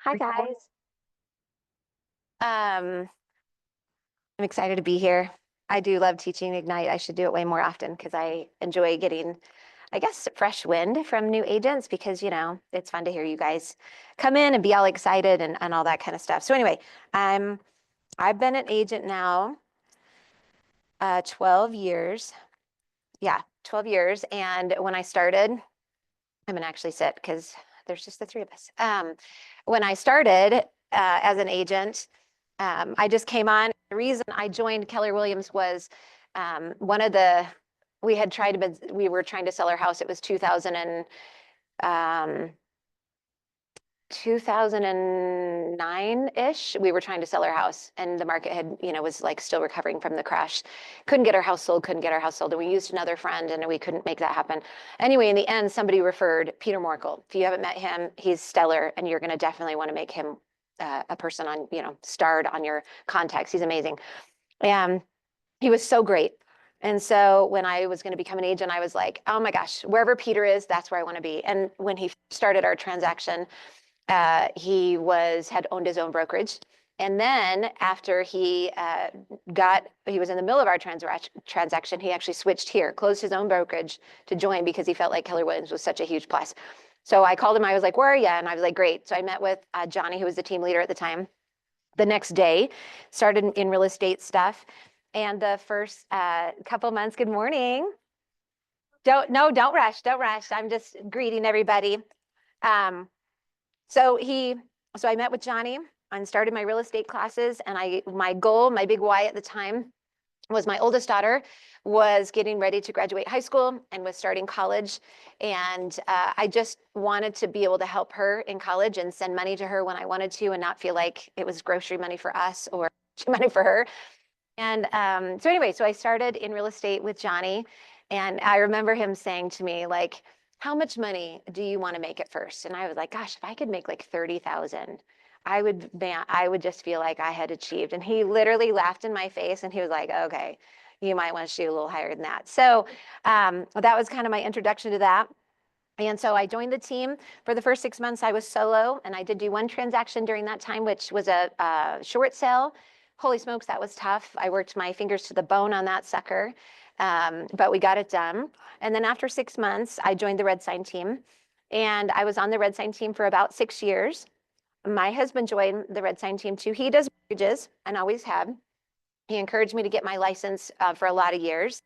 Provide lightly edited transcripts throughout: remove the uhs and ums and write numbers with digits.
Hi, guys. Um, I'm excited to be here. I do love teaching Ignite. I should do it way more often because I enjoy getting, I guess, fresh wind from new agents because, it's fun to hear you guys come in and be all excited and all that kind of stuff. So anyway, I'm I've been an agent now 12 years. Yeah, 12 years. And when I started, I'm gonna actually sit because there's just the three of us. When I started as an agent, I just came on. The reason I joined Keller Williams was one of the we were trying to sell our house. It was 2009-ish. We were trying to sell our house, and the market had, was like still recovering from the crash. Couldn't get our house sold, and we used another friend, and we couldn't make that happen. Anyway, in the end, somebody referred Peter Morkel. If you haven't met him, he's stellar, and you're going to definitely want to make him a person on, starred on your contacts. He's amazing. And he was so great. And so when I was going to become an agent, I was like, oh my gosh, wherever Peter is, that's where I want to be. And when he started our transaction, he had owned his own brokerage. And then after he was in the middle of our transaction, he actually switched here, closed his own brokerage to join because he felt like Keller Williams was such a huge plus. So I called him. I was like, where are you? And I was like, great. So I met with Johnny, who was the team leader at the time. The next day, started in real estate stuff. And the first couple months, good morning. Don't rush. Don't rush. I'm just greeting everybody. Um, so I met with Johnny and started my real estate classes. And my goal, my big why at the time was my oldest daughter was getting ready to graduate high school and was starting college. And I just wanted to be able to help her in college and send money to her when I wanted to and not feel like it was grocery money for us or money for her. And so I started in real estate with Johnny. And I remember him saying to me, like, how much money do you want to make at first? And I was like, gosh, if I could make like 30,000, I would just feel like I had achieved. And he literally laughed in my face and he was like, okay, you might want to shoot a little higher than that. So that was kind of my introduction to that. And so I joined the team. For the first 6 months, I was solo, and I did do one transaction during that time, which was a short sale. Holy smokes, that was tough. I worked my fingers to the bone on that sucker, but we got it done. And then after 6 months, I joined the Red Sign team, and I was on the Red Sign team for about 6 years. My husband joined the Red Sign team too. He does mortgages and always had. He encouraged me to get my license for a lot of years.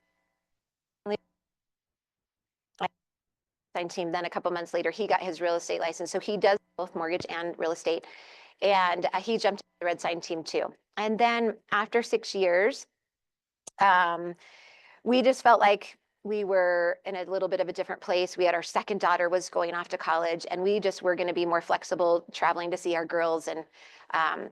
Team. Then a couple months later, he got his real estate license. So he does both mortgage and real estate. And he jumped to the Red Sign team too. And then after 6 years, we just felt like we were in a little bit of a different place. We had our second daughter was going off to college, and we just were going to be more flexible traveling to see our girls. And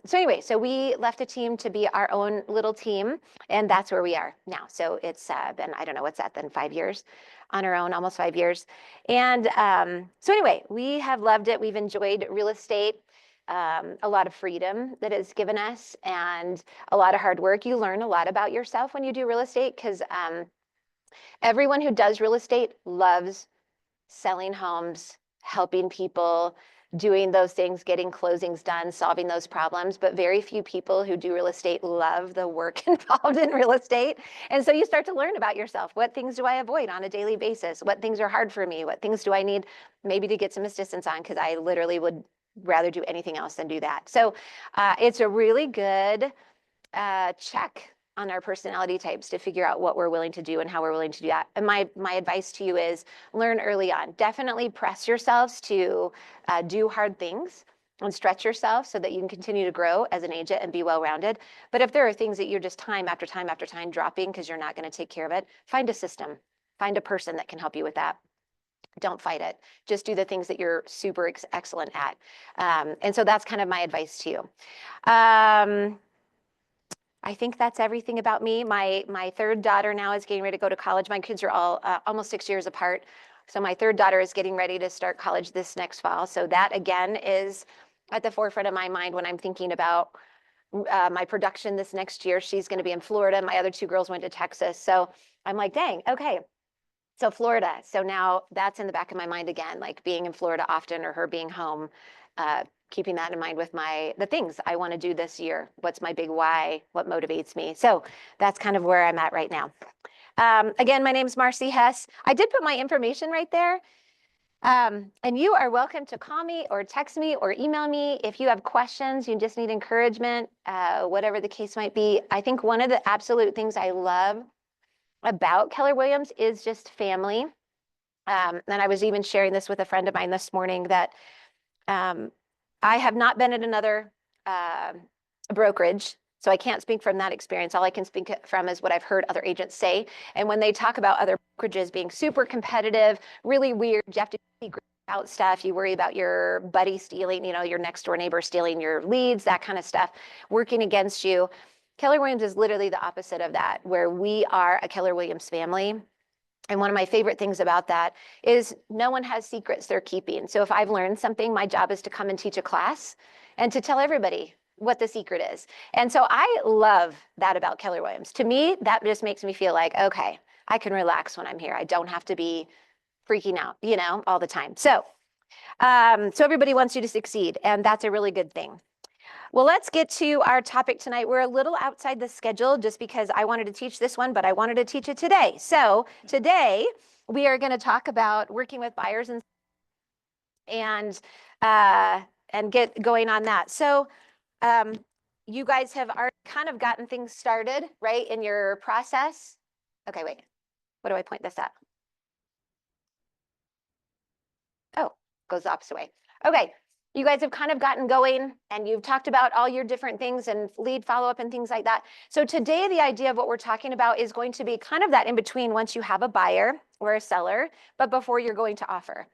so we left the team to be our own little team, and that's where we are now. So it's been, I don't know, what's that then, 5 years on our own, almost 5 years. And we have loved it. We've enjoyed real estate. A lot of freedom that it's given us and a lot of hard work. You learn a lot about yourself when you do real estate because everyone who does real estate loves selling homes, helping people, doing those things, getting closings done, solving those problems. But very few people who do real estate love the work involved in real estate. And so you start to learn about yourself. What things do I avoid on a daily basis? What things are hard for me? What things do I need maybe to get some assistance on? Because I literally would rather do anything else than do that. So it's a really good check on our personality types to figure out what we're willing to do and how we're willing to do that. And my advice to you is learn early on. Definitely press yourselves to do hard things and stretch yourself so that you can continue to grow as an agent and be well-rounded. But if there are things that you're just time after time after time dropping because you're not going to take care of it, find a system, find a person that can help you with that. Don't fight it. Just do the things that you're super excellent at. And so that's kind of my advice to you. I think that's everything about me. My third daughter now is getting ready to go to college. My kids are all almost 6 years apart. So my third daughter is getting ready to start college this next fall. So that, again, is at the forefront of my mind when I'm thinking about my production this next year. She's going to be in Florida. My other two girls went to Texas. So I'm like, dang, okay. So Florida. So now that's in the back of my mind again, like being in Florida often or her being home keeping that in mind with the things I want to do this year. What's my big why? What motivates me? So that's kind of where I'm at right now. Again, my name is Marcee Hess. I did put my information right there. And you are welcome to call me or text me or email me if you have questions, you just need encouragement, whatever the case might be. I think one of the absolute things I love about Keller Williams is just family. And I was even sharing this with a friend of mine this morning that I have not been at another brokerage, so I can't speak from that experience. All I can speak from is what I've heard other agents say. And when they talk about other brokerages being super competitive, really weird, you have to secret out stuff. You worry about your buddy stealing, your next door neighbor stealing your leads, that kind of stuff, working against you. Keller Williams is literally the opposite of that, where we are a Keller Williams family. And one of my favorite things about that is no one has secrets they're keeping. So if I've learned something, my job is to come and teach a class and to tell everybody what the secret is. And so I love that about Keller Williams. To me, that just makes me feel like, okay, I can relax when I'm here. I don't have to be freaking out, all the time. So everybody wants you to succeed, and that's a really good thing. Well, let's get to our topic tonight. We're a little outside the schedule just because I wanted to teach this one, but I wanted to teach it today. So today we are going to talk about working with buyers and get going on that. So you guys have already kind of gotten things started, right, in your process. Okay, wait. What do I point this at? Oh, goes the opposite way. Okay. You guys have kind of gotten going and you've talked about all your different things and lead follow-up and things like that. So today, the idea of what we're talking about is going to be kind of that in between once you have a buyer or a seller, but before you're going to offer.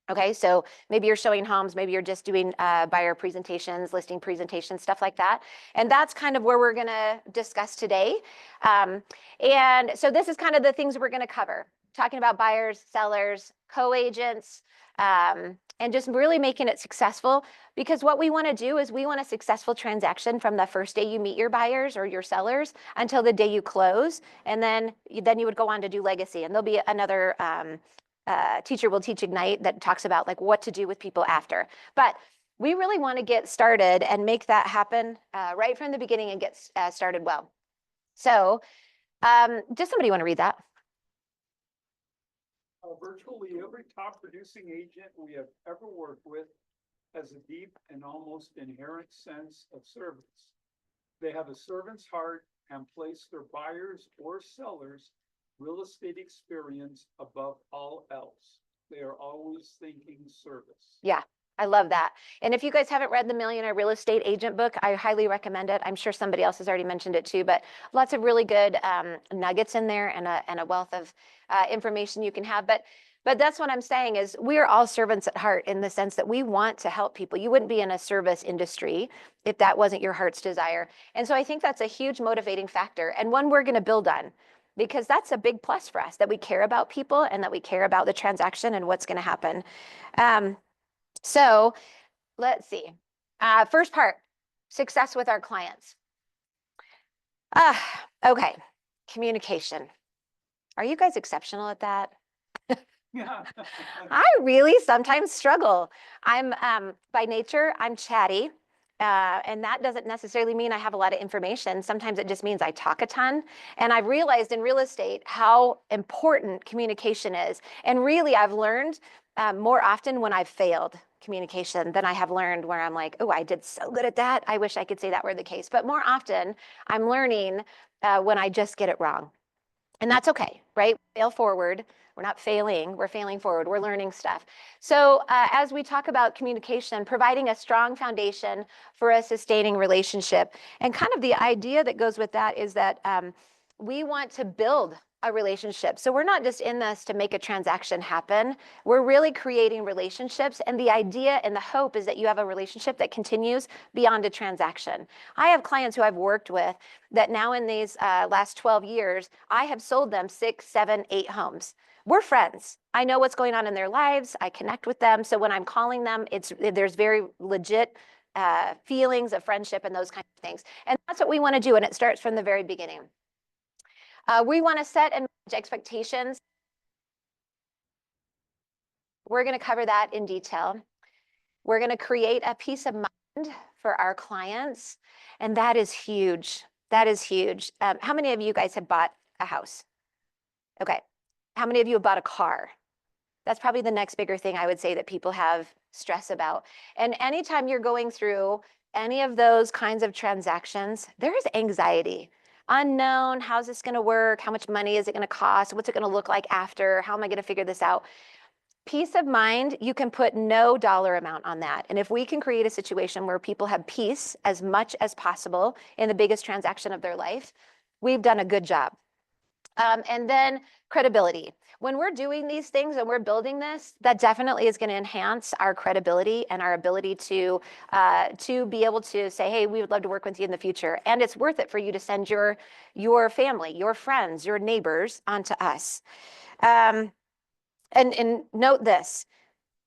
Okay, so maybe you're showing homes, maybe you're just doing buyer presentations, listing presentations, stuff like that. And that's kind of where we're going to discuss today. And so this is kind of the things we're going to cover, talking about buyers, sellers, co-agents, and just really making it successful, because what we want to do is we want a successful transaction from the first day you meet your buyers or your sellers until the day you close. And then you would go on to do legacy, and there'll be another teacher will teach Ignite that talks about like what to do with people after. But we really want to get started and make that happen right from the beginning and get started well. So does somebody want to read that? Virtually every top producing agent we have ever worked with has a deep and almost inherent sense of service. They have a servant's heart and place their buyers or sellers' real estate experience above all else. They are always thinking service. Yeah, I love that. And if you guys haven't read the Millionaire Real Estate Agent book, I highly recommend it. I'm sure somebody else has already mentioned it too, but lots of really good nuggets in there and a wealth of information you can have. But that's what I'm saying is we are all servants at heart in the sense that we want to help people. You wouldn't be in a service industry if that wasn't your heart's desire. And so I think that's a huge motivating factor and one we're going to build on, because that's a big plus for us, that we care about people and that we care about the transaction and what's going to happen. So let's see. First part, success with our clients. Okay, communication. Are you guys exceptional at that? Yeah. I really sometimes struggle. I'm by nature, I'm chatty. And that doesn't necessarily mean I have a lot of information. Sometimes it just means I talk a ton. And I've realized in real estate how important communication is. And really, I've learned more often when I've failed communication than I have learned where I'm like, oh, I did so good at that. I wish I could say that were the case. But more often, I'm learning when I just get it wrong. And that's okay, right? Fail forward. We're not failing, we're failing forward, we're learning stuff. So as we talk about communication, providing a strong foundation for a sustaining relationship, and kind of the idea that goes with that is that we want to build a relationship. So we're not just in this to make a transaction happen. We're really creating relationships. And the idea and the hope is that you have a relationship that continues beyond a transaction. I have clients who I've worked with that now in these last 12 years, I have sold them 6, 7, 8 homes. We're friends. I know what's going on in their lives. I connect with them. So when I'm calling them, there's very legit feelings of friendship and those kinds of things. And that's what we want to do. And it starts from the very beginning. We want to set and manage expectations. We're going to cover that in detail. We're going to create a peace of mind for our clients. And that is huge. That is huge. How many of you guys have bought a house? Okay. How many of you have bought a car? That's probably the next bigger thing I would say that people have stress about. And anytime you're going through any of those kinds of transactions, there is anxiety. Unknown, how's this going to work? How much money is it going to cost? What's it going to look like after? How am I going to figure this out? Peace of mind, you can put no dollar amount on that. And if we can create a situation where people have peace as much as possible in the biggest transaction of their life, we've done a good job. And then credibility. When we're doing these things and we're building this, that definitely is going to enhance our credibility and our ability to be able to say, hey, we would love to work with you in the future. And it's worth it for you to send your family, your friends, your neighbors onto us. And note this,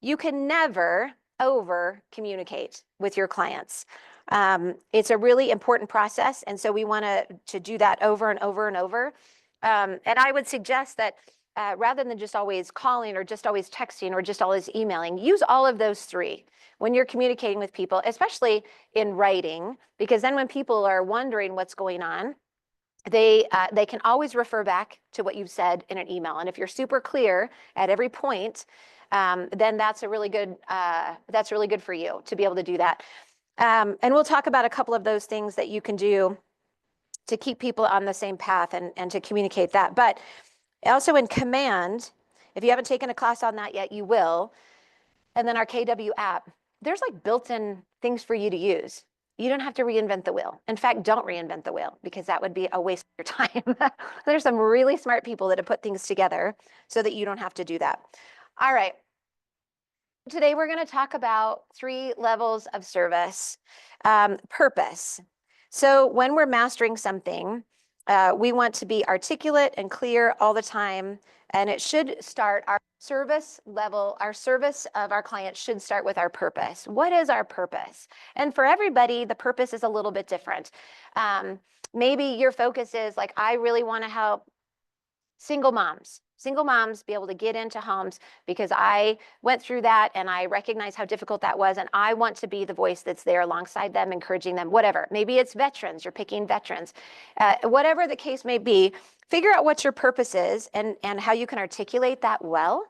you can never over communicate with your clients. It's a really important process. And so we want to do that over and over and over. And I would suggest that rather than just always calling or just always texting or just always emailing, use all of those three when you're communicating with people, especially in writing, because then when people are wondering what's going on, they can always refer back to what you've said in an email. And if you're super clear at every point, then that's really good for you to be able to do that. And we'll talk about a couple of those things that you can do to keep people on the same path and to communicate that. But also in command, if you haven't taken a class on that yet, you will. And then our KW app, there's like built-in things for you to use. You don't have to reinvent the wheel. In fact, don't reinvent the wheel because that would be a waste of your time. There's some really smart people that have put things together so that you don't have to do that. All right. Today, we're going to talk about 3 levels of service. Purpose. So when we're mastering something, we want to be articulate and clear all the time. And it should start our service level, our service of our client should start with our purpose. What is our purpose? And for everybody, the purpose is a little bit different. Maybe your focus is like, I really want to help single moms be able to get into homes because I went through that and I recognize how difficult that was. And I want to be the voice that's there alongside them, encouraging them, whatever. Maybe it's veterans, you're picking veterans. Whatever the case may be, figure out what your purpose is and how you can articulate that well.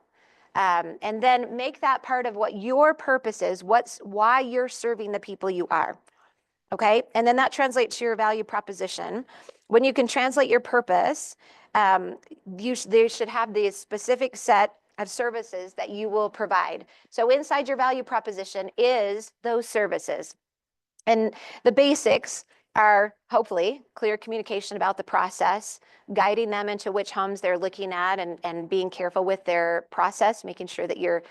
And then make that part of what your purpose is, why you're serving the people you are. Okay. And then that translates to your value proposition. When you can translate your purpose, they should have the specific set of services that you will provide. So inside your value proposition is those services. And the basics are hopefully clear communication about the process, guiding them into which homes they're looking at and being careful with their process, making sure that you're,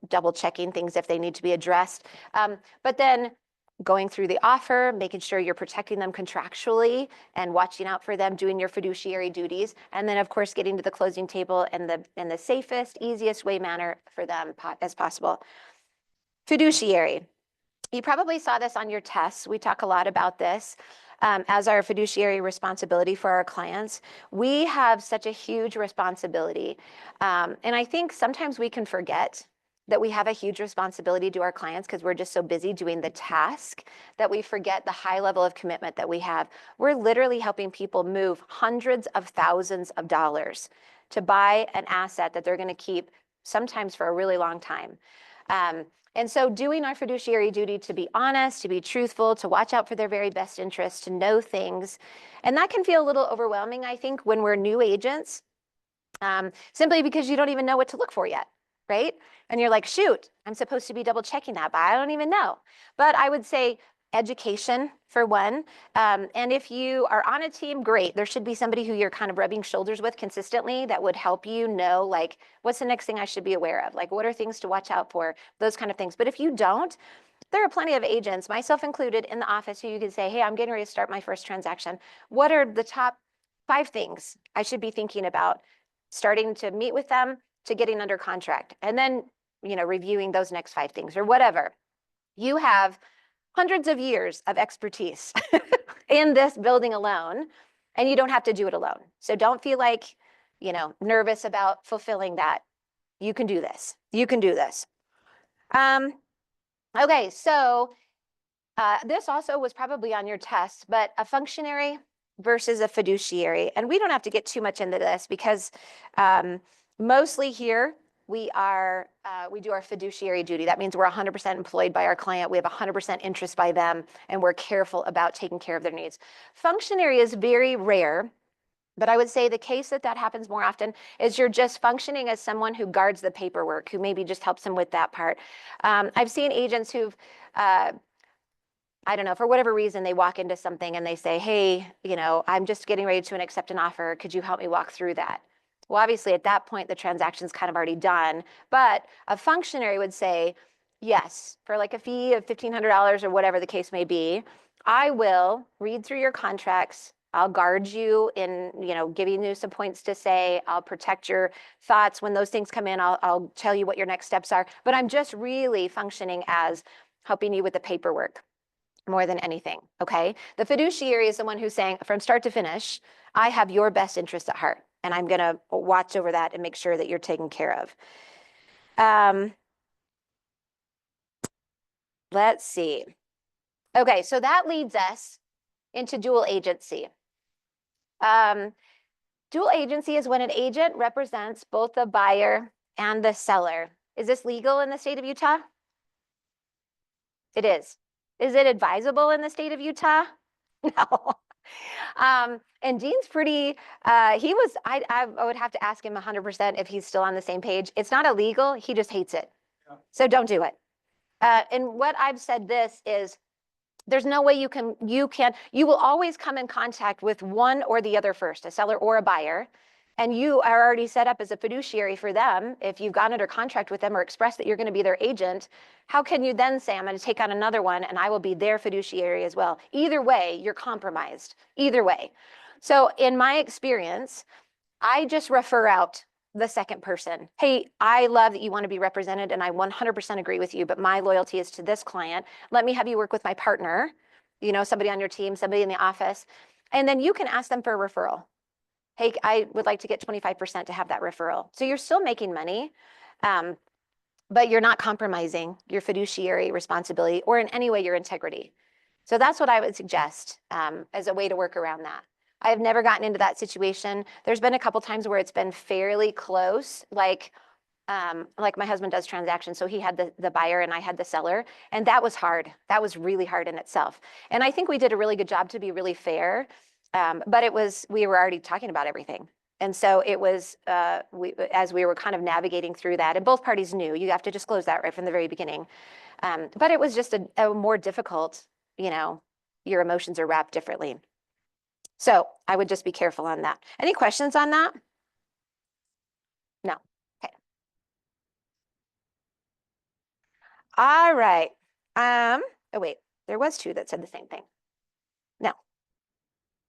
double checking things if they need to be addressed. But then going through the offer, making sure you're protecting them contractually and watching out for them, doing your fiduciary duties, and then of course getting to the closing table in the safest, easiest manner for them as possible. Fiduciary. You probably saw this on your tests. We talk a lot about this as our fiduciary responsibility for our clients. We have such a huge responsibility. And I think sometimes we can forget that we have a huge responsibility to our clients because we're just so busy doing the task that we forget the high level of commitment that we have. We're literally helping people move hundreds of thousands of dollars to buy an asset that they're going to keep sometimes for a really long time. And so doing our fiduciary duty to be honest, to be truthful, to watch out for their very best interests, to know things. And that can feel a little overwhelming, I think, when we're new agents, simply because you don't even know what to look for yet, right? And you're like, shoot, I'm supposed to be double checking that, but I don't even know. But I would say education for one. And if you are on a team, great. There should be somebody who you're kind of rubbing shoulders with consistently that would help you know, like, what's the next thing I should be aware of? Like, what are things to watch out for? Those kind of things. But if you don't, there are plenty of agents, myself included, in the office who you can say, hey, I'm getting ready to start my first transaction. What are the top 5 things I should be thinking about starting to meet with them to getting under contract? And then, reviewing those next 5 things or whatever. You have hundreds of years of expertise in this building alone, and you don't have to do it alone. So don't feel like, nervous about fulfilling that. You can do this. You can do this. Okay, so this also was probably on your test, but a functionary versus a fiduciary. And we don't have to get too much into this because mostly here we do our fiduciary duty. That means we're 100% employed by our client. We have 100% interest by them, and we're careful about taking care of their needs. Functionary is very rare. But I would say the case that happens more often is you're just functioning as someone who guards the paperwork, who maybe just helps them with that part. I've seen agents who've I don't know, for whatever reason, they walk into something and they say, hey, I'm just getting ready to accept an offer. Could you help me walk through that? Well, obviously, at that point, the transaction's kind of already done. But a functionary would say, yes, for like a fee of $1,500 or whatever the case may be, I will read through your contracts. I'll guard you in, giving you some points to say. I'll protect your thoughts. When those things come in, I'll tell you what your next steps are. But I'm just really functioning as helping you with the paperwork more than anything, okay? The fiduciary is the one who's saying, from start to finish, I have your best interest at heart, and I'm going to watch over that and make sure that you're taken care of. Let's see. Okay, so that leads us into dual agency. Dual agency is when an agent represents both the buyer and the seller. Is this legal in the state of Utah? It is. Is it advisable in the state of Utah? No. And Dean's pretty, I would have to ask him 100% if he's still on the same page. It's not illegal, he just hates it. Yeah. So don't do it. And what I've said this is, there's no way you will always come in contact with one or the other first, a seller or a buyer. And you are already set up as a fiduciary for them. If you've gone under contract with them or expressed that you're going to be their agent, how can you then say, I'm going to take on another one and I will be their fiduciary as well? Either way, you're compromised. Either way. So in my experience, I just refer out the second person. Hey, I love that you want to be represented and I 100% agree with you, but my loyalty is to this client. Let me have you work with my partner, somebody on your team, somebody in the office, and then you can ask them for a referral. Hey, I would like to get 25% to have that referral. So you're still making money, but you're not compromising your fiduciary responsibility or in any way your integrity. So that's what I would suggest as a way to work around that. I have never gotten into that situation. There's been a couple times where it's been fairly close, like my husband does transactions. So he had the buyer and I had the seller. And that was hard. That was really hard in itself. And I think we did a really good job to be really fair. But we were already talking about everything. And so it was, as we were kind of navigating through that, and both parties knew, you have to disclose that right from the very beginning. But it was just a more difficult, your emotions are wrapped differently. So I would just be careful on that. Any questions on that? No. Okay. All right. Oh wait, there was two that said the same thing. No.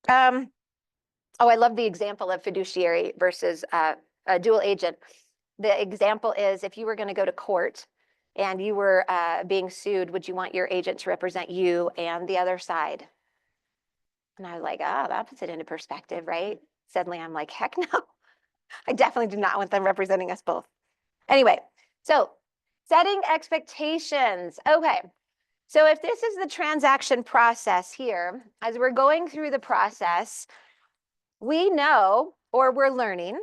Oh, I love the example of fiduciary versus a dual agent. The example is if you were going to go to court and you were being sued, would you want your agent to represent you and the other side? And I was like, that puts it into perspective, right? Suddenly I'm like, heck no. I definitely do not want them representing us both. Anyway, so setting expectations. Okay, so if this is the transaction process here, as we're going through the process, we know, or we're learning,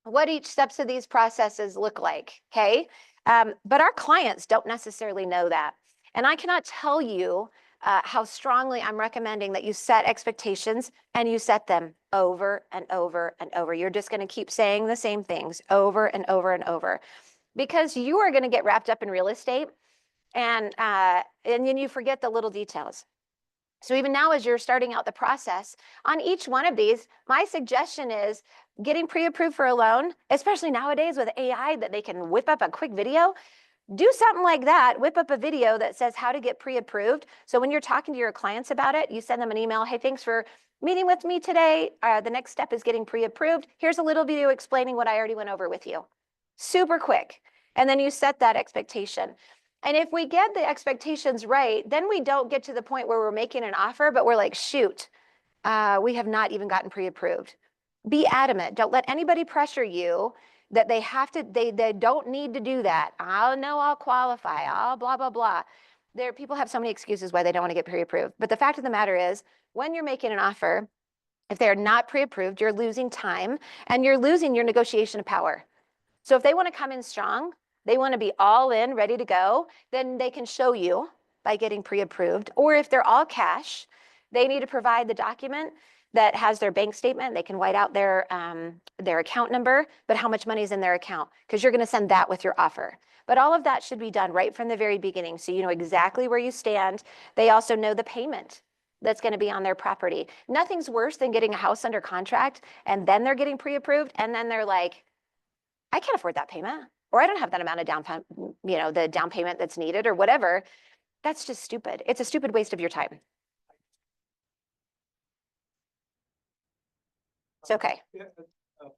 what each steps of these processes look like, okay? But our clients don't necessarily know that. And I cannot tell you how strongly I'm recommending that you set expectations and you set them over and over and over. You're just going to keep saying the same things over and over and over because you are going to get wrapped up in real estate and then you forget the little details. So even now, as you're starting out the process, on each one of these, my suggestion is getting pre-approved for a loan, especially nowadays with AI that they can whip up a quick video. Do something like that, whip up a video that says how to get pre-approved. So when you're talking to your clients about it, you send them an email, hey, thanks for meeting with me today. The next step is getting pre-approved. Here's a little video explaining what I already went over with you. Super quick. And then you set that expectation. And if we get the expectations right, then we don't get to the point where we're making an offer, but we're like, shoot, we have not even gotten pre-approved. Be adamant. Don't let anybody pressure you that they have to, they don't need to do that. I'll know I'll qualify. I'll blah, blah, blah. people have so many excuses why they don't want to get pre-approved. But the fact of the matter is, when you're making an offer, if they're not pre-approved, you're losing time and you're losing your negotiation power. So if they want to come in strong, they want to be all in, ready to go, then they can show you by getting pre-approved. Or if they're all cash, they need to provide the document that has their bank statement. They can white out their account number, but how much money is in their account, because you're going to send that with your offer. But all of that should be done right from the very beginning, so you know exactly where you stand. They also know the payment that's going to be on their property. Nothing's worse than getting a house under contract and then they're getting pre-approved and then they're like, I can't afford that payment, or I don't have that amount of down payment, the down payment that's needed or whatever. That's just stupid. It's a stupid waste of your time. It's okay. Yeah,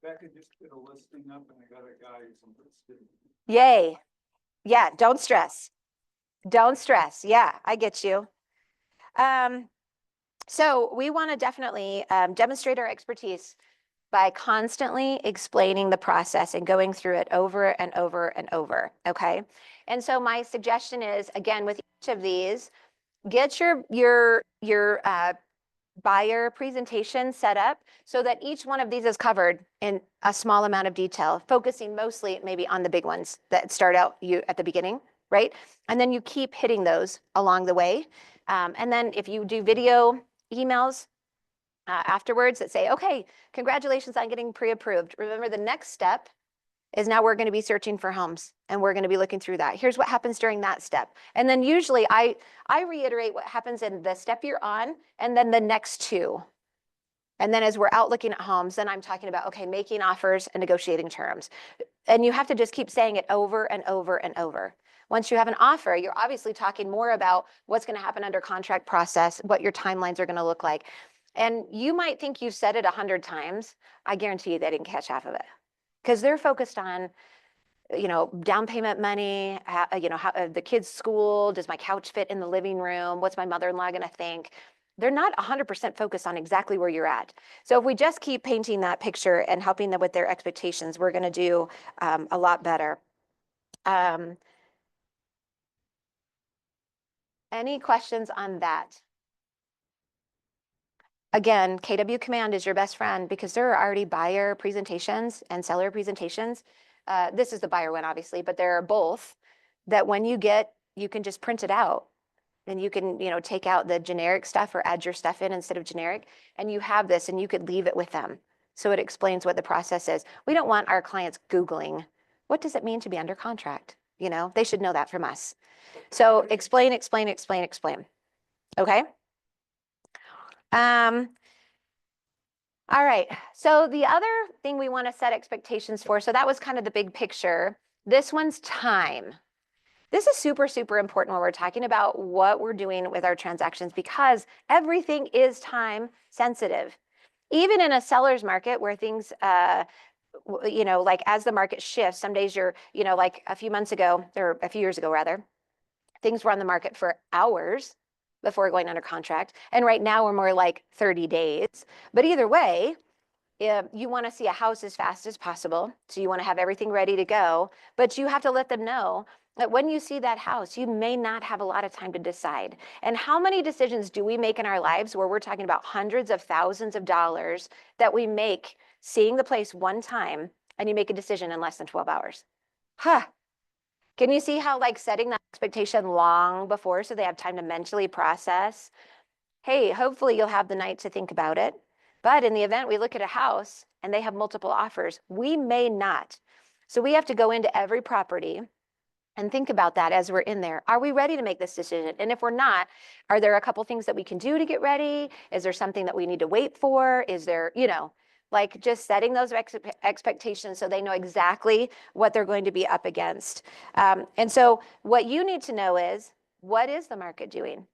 Becca just did a listing up and I got a guy who's interested. Yay. Yeah, don't stress. Don't stress. Yeah, I get you. So we want to definitely demonstrate our expertise by constantly explaining the process and going through it over and over and over, okay? And so my suggestion is, again, with each of these, get your buyer presentation set up so that each one of these is covered in a small amount of detail, focusing mostly maybe on the big ones that start out you at the beginning, right? And then you keep hitting those along the way. And then if you do video emails afterwards that say, okay, congratulations on getting pre-approved. Remember, the next step is now we're going to be searching for homes and we're going to be looking through that. Here's what happens during that step. And then usually I reiterate what happens in the step you're on and then the next two. And then as we're out looking at homes, then I'm talking about, okay, making offers and negotiating terms. And you have to just keep saying it over and over and over. Once you have an offer, you're obviously talking more about what's going to happen under contract process, what your timelines are going to look like. And you might think you've said it 100 times. I guarantee you they didn't catch half of it, because they're focused on, down payment money, how the kids' school, does my couch fit in the living room? What's my mother-in-law going to think? They're not 100% focused on exactly where you're at. So if we just keep painting that picture and helping them with their expectations, we're going to do a lot better. Any questions on that? Again, KW Command is your best friend because there are already buyer presentations and seller presentations. This is the buyer one, obviously, but there are both that when you get, you can just print it out and you can, take out the generic stuff or add your stuff in instead of generic. And you have this and you could leave it with them. So it explains what the process is. We don't want our clients Googling, what does it mean to be under contract? They should know that from us. So explain, explain, explain, explain. Okay. All right. So the other thing we want to set expectations for, so that was kind of the big picture. This one's time. This is super, super important when we're talking about what we're doing with our transactions, because everything is time sensitive. Even in a seller's market where things, like as the market shifts, some days you're, like a few months ago, or a few years ago rather, things were on the market for hours before going under contract. And right now we're more like 30 days. But either way, if you want to see a house as fast as possible, so you want to have everything ready to go, but you have to let them know that when you see that house, you may not have a lot of time to decide. And how many decisions do we make in our lives where we're talking about hundreds of thousands of dollars that we make seeing the place one time and you make a decision in less than 12 hours? Huh. Can you see how setting that expectation long before so they have time to mentally process? Hey, hopefully you'll have the night to think about it. But in the event we look at a house and they have multiple offers, we may not. So we have to go into every property and think about that as we're in there. Are we ready to make this decision? And if we're not, are there a couple things that we can do to get ready? Is there something that we need to wait for? Is there, just setting those expectations so they know exactly what they're going to be up against. And so what you need to know is, what is the market doing?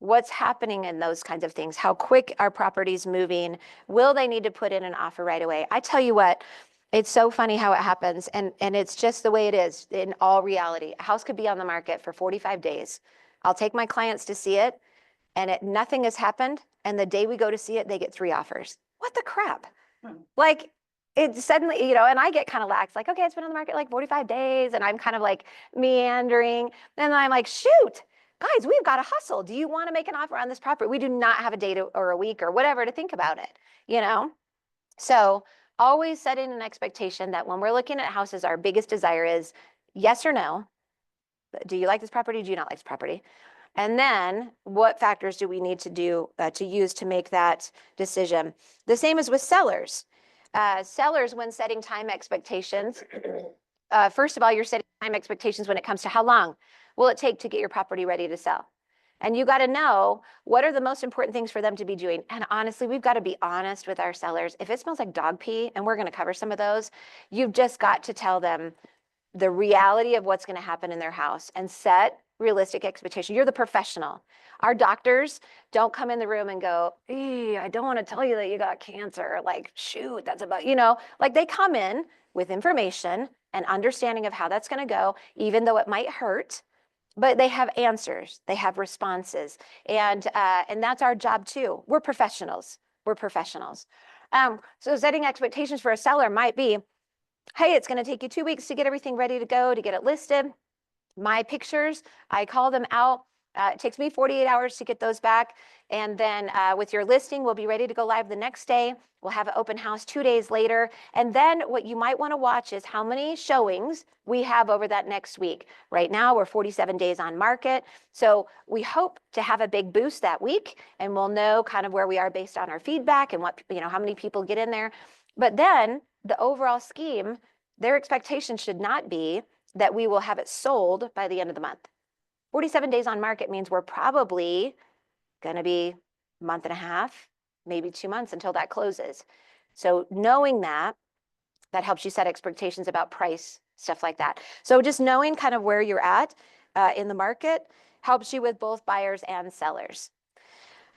What's happening in those kinds of things? How quick are properties moving? Will they need to put in an offer right away? I tell you what, it's so funny how it happens. And it's just the way it is in all reality. A house could be on the market for 45 days. I'll take my clients to see it and nothing has happened. And the day we go to see it, they get 3 offers. What the crap? it suddenly, you know, and I get kind of lax, like, okay, it's been on the market like 45 days, and I'm kind of like meandering. And I'm like, shoot, guys, we've got to hustle. Do you want to make an offer on this property? We do not have a day or a week or whatever to think about it, you know? So always setting an expectation that when we're looking at houses, our biggest desire is yes or no. Do you like this property? Do you not like this property? And then what factors do we need to do to use to make that decision? The same as with sellers. Sellers, when setting time expectations, first of all, you're setting time expectations when it comes to how long will it take to get your property ready to sell. And you got to know what are the most important things for them to be doing. And honestly, we've got to be honest with our sellers. If it smells like dog pee, and we're going to cover some of those, you've just got to tell them the reality of what's going to happen in their house and set realistic expectation. You're the professional. Our doctors don't come in the room and go, I don't want to tell you that you got cancer. Like, shoot, that's about, you know, like they come in with information and understanding of how that's going to go, even though it might hurt, but they have answers, they have responses. And that's our job too. We're professionals. We're professionals. So setting expectations for a seller might be, hey, it's going to take you 2 weeks to get everything ready to go, to get it listed. My pictures, I call them out. It takes me 48 hours to get those back. And then with your listing, we'll be ready to go live the next day. We'll have an open house 2 days later. And then what you might want to watch is how many showings we have over that next week. Right now, we're 47 days on market. So we hope to have a big boost that week, and we'll know kind of where we are based on our feedback and what, you know, how many people get in there. But then the overall scheme, their expectation should not be that we will have it sold by the end of the month. 47 days on market means we're probably going to be a month and a half, maybe 2 months until that closes. So knowing that helps you set expectations about price, stuff like that. So just knowing kind of where you're at in the market helps you with both buyers and sellers.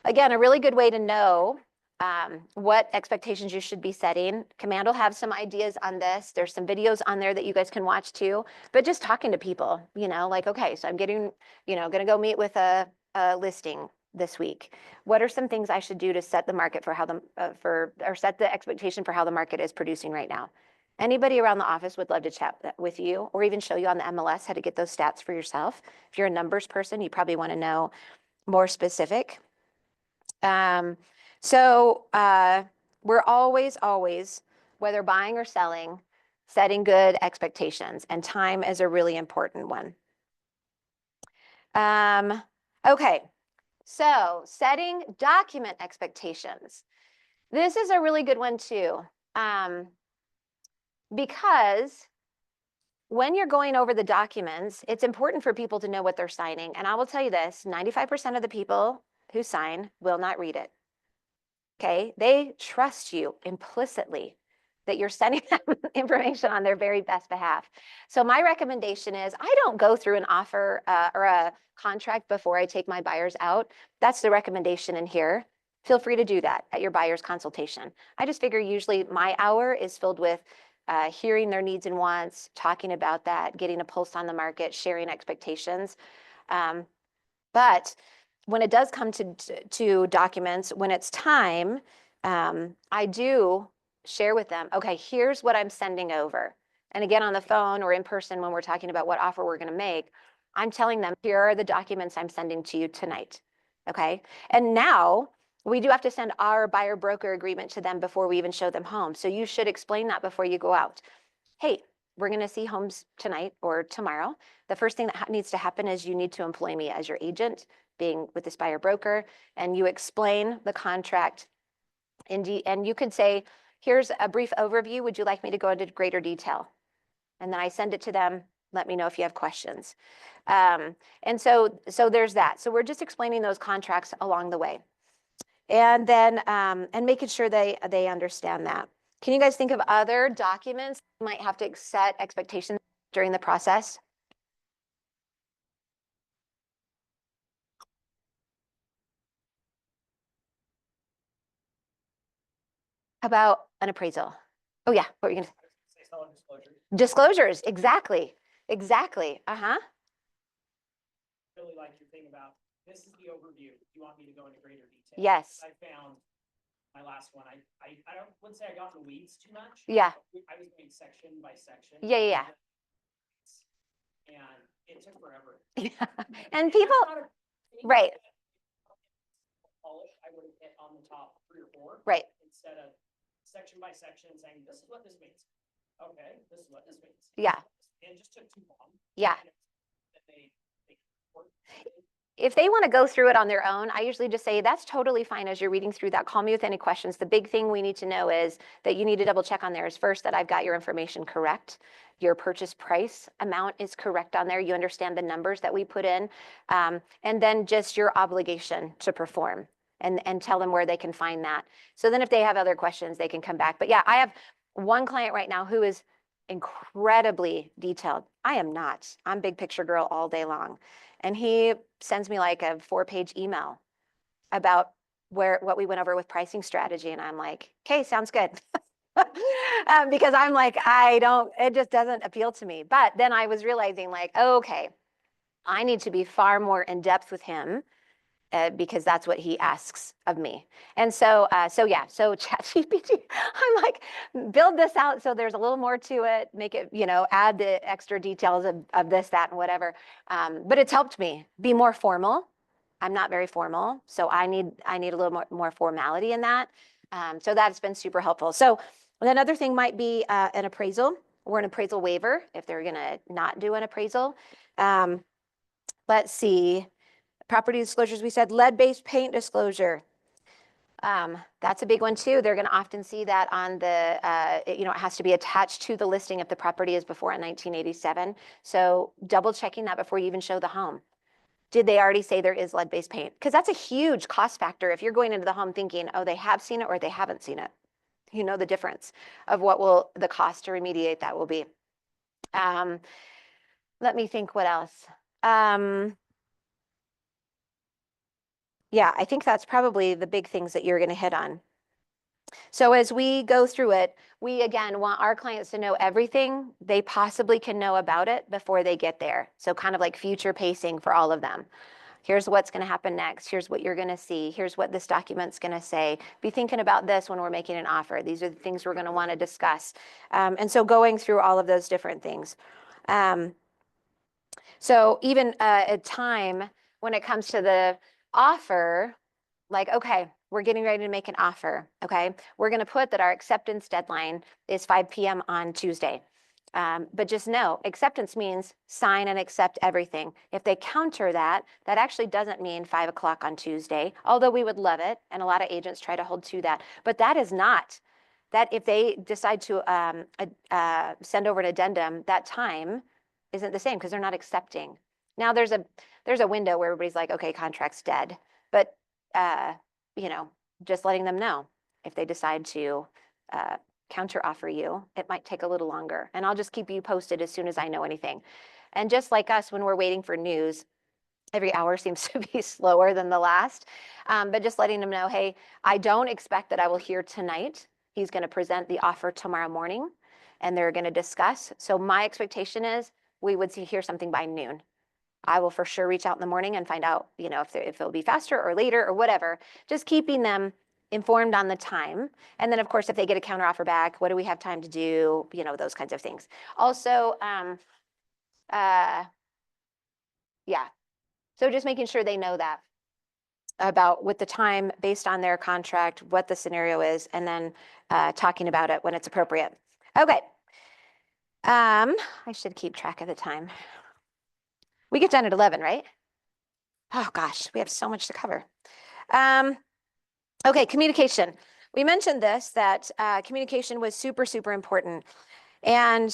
Again, a really good way to know what expectations you should be setting. Command will have some ideas on this. There's some videos on there that you guys can watch too, but just talking to people, you know, like, okay, so I'm getting, you know, going to go meet with a listing this week. What are some things I should do to set the market for how the, or set the expectation for how the market is producing right now? Anybody around the office would love to chat with you or even show you on the MLS how to get those stats for yourself. If you're a numbers person, you probably want to know more specific. So we're always, whether buying or selling, setting good expectations, and time is a really important one. Okay, so setting document expectations. This is a really good one too, because when you're going over the documents, it's important for people to know what they're signing. And I will tell you this, 95% of the people who sign will not read it. Okay, they trust you implicitly that you're sending them information on their very best behalf. So my recommendation is I don't go through an offer or a contract before I take my buyers out. That's the recommendation in here. Feel free to do that at your buyer's consultation. I just figure usually my hour is filled with hearing their needs and wants, talking about that, getting a pulse on the market, sharing expectations. But when it does come to documents, when it's time, I do share with them, okay, here's what I'm sending over. And again, on the phone or in person, when we're talking about what offer we're going to make, I'm telling them, here are the documents I'm sending to you tonight. Okay. And now we do have to send our buyer broker agreement to them before we even show them home. So you should explain that before you go out. Hey, we're going to see homes tonight or tomorrow. The first thing that needs to happen is you need to employ me as your agent, being with this buyer broker, and you explain the contract. And you could say, here's a brief overview. Would you like me to go into greater detail? And then I send it to them. Let me know if you have questions. And so there's that. So we're just explaining those contracts along the way. And then and making sure they understand that. Can you guys think of other documents you might have to set expectations during the process? How about an appraisal? Oh yeah, what were you gonna say? Seller disclosure. Disclosures, exactly. Exactly. Uh-huh. Really like your thing about this is the overview. You want me to go into greater detail? Yes. I found my last one, wouldn't say I got in the weeds too much. Yeah. I was doing section by section. Yeah. And it took forever. And people, right. Polish, I would have hit on the top 3 or 4. Right. Instead of section by section saying, this is what this means. Okay, this is what this means. Yeah. And it just took too long. Yeah. They If they want to go through it on their own, I usually just say, that's totally fine as you're reading through that. Call me with any questions. The big thing we need to know is that you need to double check on there is first that I've got your information correct. Your purchase price amount is correct on there. You understand the numbers that we put in. And then just your obligation to perform and tell them where they can find that. So then if they have other questions, they can come back. But yeah, I have one client right now who is incredibly detailed. I am not. I'm big picture girl all day long. And he sends me like a 4-page email about what we went over with pricing strategy. And I'm like, okay, sounds good. Because I'm like, it just doesn't appeal to me. But then I was realizing like, okay, I need to be far more in depth with him because that's what he asks of me. And so ChatGPT, I'm like, build this out so there's a little more to it, make it, add the extra details of this, that, and whatever. But it's helped me be more formal. I'm not very formal, so I need a little more formality in that. So that's been super helpful. So another thing might be an appraisal or an appraisal waiver if they're gonna not do an appraisal. Let's see. Property disclosures, we said lead-based paint disclosure. That's a big one too. They're going to often see that on the, it has to be attached to the listing if the property is before 1987. So double checking that before you even show the home. Did they already say there is lead-based paint? Because that's a huge cost factor if you're going into the home thinking, oh, they have seen it or they haven't seen it. You know the difference of what the cost to remediate that will be. Let me think what else. Yeah, I think that's probably the big things that you're going to hit on. So as we go through it, we again want our clients to know everything they possibly can know about it before they get there. So kind of like future pacing for all of them. Here's what's going to happen next. Here's what you're going to see. Here's what this document's going to say. Be thinking about this when we're making an offer. These are the things we're going to want to discuss. And so going through all of those different things. So even a time when it comes to the offer, like, okay, we're getting ready to make an offer, okay? We're going to put that our acceptance deadline is 5 p.m. on Tuesday. But just know, acceptance means sign and accept everything. If they counter that, that actually doesn't mean 5 o'clock on Tuesday, although we would love it, and a lot of agents try to hold to that. But that is not, that if they decide to send over an addendum, that time isn't the same because they're not accepting. Now there's a window where everybody's like, okay, contract's dead. But just letting them know if they decide to counter offer you, it might take a little longer. And I'll just keep you posted as soon as I know anything. And just like us, when we're waiting for news, every hour seems to be slower than the last. But just letting them know, hey, I don't expect that I will hear tonight. He's going to present the offer tomorrow morning and they're going to discuss. So my expectation is we would hear something by noon. I will for sure reach out in the morning and find out, if it'll be faster or later or whatever, just keeping them informed on the time. And then of course, if they get a counter offer back, what do we have time to do? Those kinds of things. Also, yeah. So just making sure they know that about with the time based on their contract, what the scenario is, and then talking about it when it's appropriate. Okay. I should keep track of the time. We get done at 11, right? Oh gosh, we have so much to cover. Okay, communication. We mentioned this, that communication was super, super important. And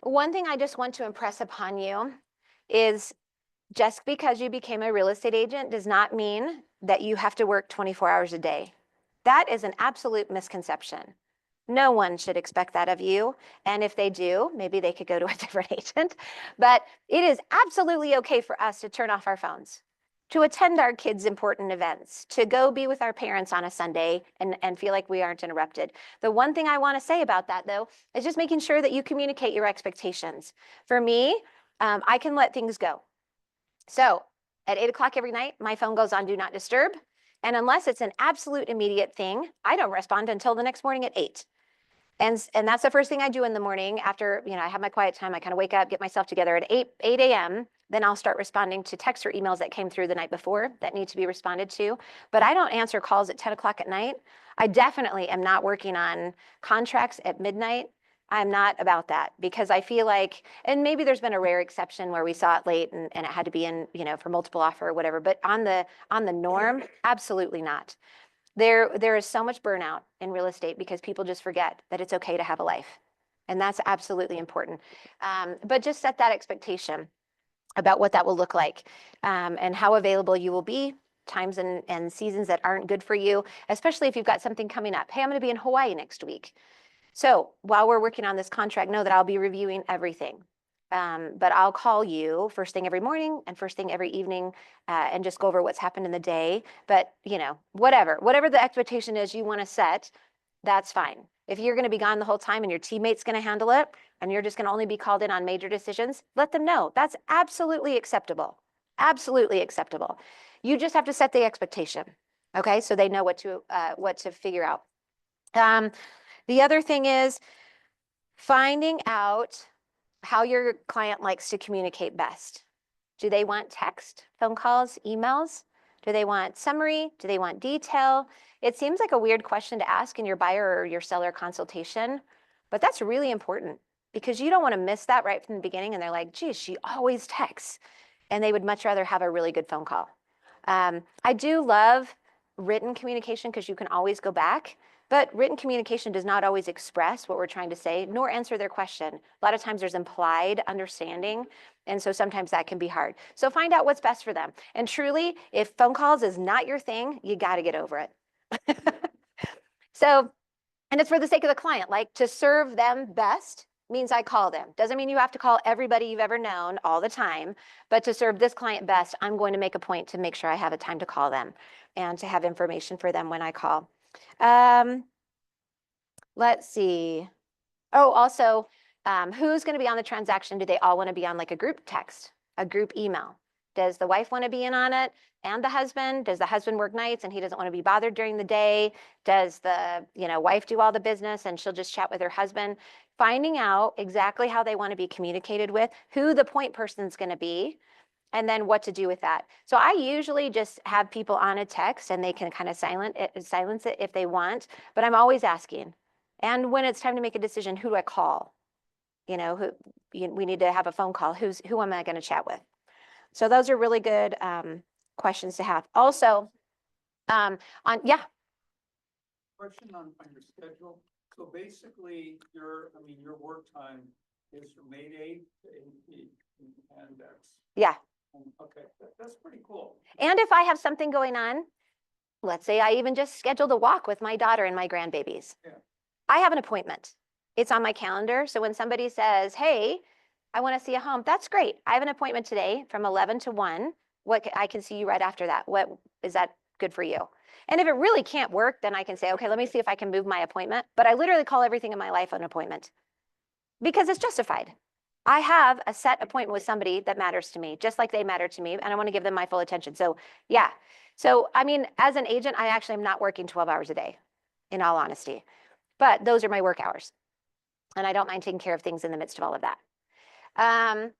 one thing I just want to impress upon you is just because you became a real estate agent does not mean that you have to work 24 hours a day. That is an absolute misconception. No one should expect that of you. And if they do, maybe they could go to a different agent. But it is absolutely okay for us to turn off our phones, to attend our kids' important events, to go be with our parents on a Sunday and feel like we aren't interrupted. The one thing I want to say about that, though, is just making sure that you communicate your expectations. For me, I can let things go. So at 8 o'clock every night, my phone goes on Do Not Disturb. And unless it's an absolute immediate thing, I don't respond until the next morning at 8. And that's the first thing I do in the morning after, I have my quiet time. I kind of wake up, get myself together at 8 a.m. Then I'll start responding to texts or emails that came through the night before that need to be responded to. But I don't answer calls at 10 o'clock at night. I definitely am not working on contracts at midnight. I'm not about that because I feel like, and maybe there's been a rare exception where we saw it late and it had to be in, for multiple offer or whatever. But on the norm, absolutely not. There is so much burnout in real estate because people just forget that it's okay to have a life. And that's absolutely important. But just set that expectation about what that will look like and how available you will be, times and seasons that aren't good for you, especially if you've got something coming up. Hey, I'm going to be in Hawaii next week. So while we're working on this contract, know that I'll be reviewing everything. But I'll call you first thing every morning and first thing every evening and just go over what's happened in the day. But, whatever the expectation is you want to set, that's fine. If you're going to be gone the whole time and your teammate's going to handle it and you're just going to only be called in on major decisions, let them know. That's absolutely acceptable. Absolutely acceptable. You just have to set the expectation. Okay, so they know what to figure out. The other thing is finding out how your client likes to communicate best. Do they want text, phone calls, emails? Do they want summary? Do they want detail? It seems like a weird question to ask in your buyer or your seller consultation, but that's really important because you don't want to miss that right from the beginning. And they're like, geez, she always texts. And they would much rather have a really good phone call. I do love written communication because you can always go back. But written communication does not always express what we're trying to say, nor answer their question. A lot of times there's implied understanding, and so sometimes that can be hard. So find out what's best for them. And truly, if phone calls is not your thing, you got to get over it. So, and it's for the sake of the client, like to serve them best means I call them. Doesn't mean you have to call everybody you've ever known all the time, but to serve this client best, I'm going to make a point to make sure I have a time to call them and to have information for them when I call. Let's see. Oh, also, who's going to be on the transaction? Do they all want to be on like a group text, a group email? Does the wife want to be in on it and the husband? Does the husband work nights and he doesn't want to be bothered during the day? Does the wife do all the business and she'll just chat with her husband? Finding out exactly how they want to be communicated with, who the point person's going to be, and then what to do with that. So I usually just have people on a text and they can kind of silence it if they want, but I'm always asking. And when it's time to make a decision, who do I call? We need to have a phone call. Who am I going to chat with? So those are really good questions to have. Also, Question on your schedule. So basically, your work time is from 8 to 8 and that's. Yeah. Okay, that's pretty cool. And if I have something going on, let's say I even just scheduled a walk with my daughter and my grandbabies. Yeah. I have an appointment. It's on my calendar. So when somebody says, hey, I want to see a home, that's great. I have an appointment today from 11 to 1. I can see you right after that. What is that good for you? And if it really can't work, then I can say, okay, let me see if I can move my appointment. But I literally call everything in my life an appointment because it's justified. I have a set appointment with somebody that matters to me, just like they matter to me, and I want to give them my full attention. So yeah. So, as an agent, I actually am not working 12 hours a day, in all honesty. But those are my work hours. And I don't mind taking care of things in the midst of all of that.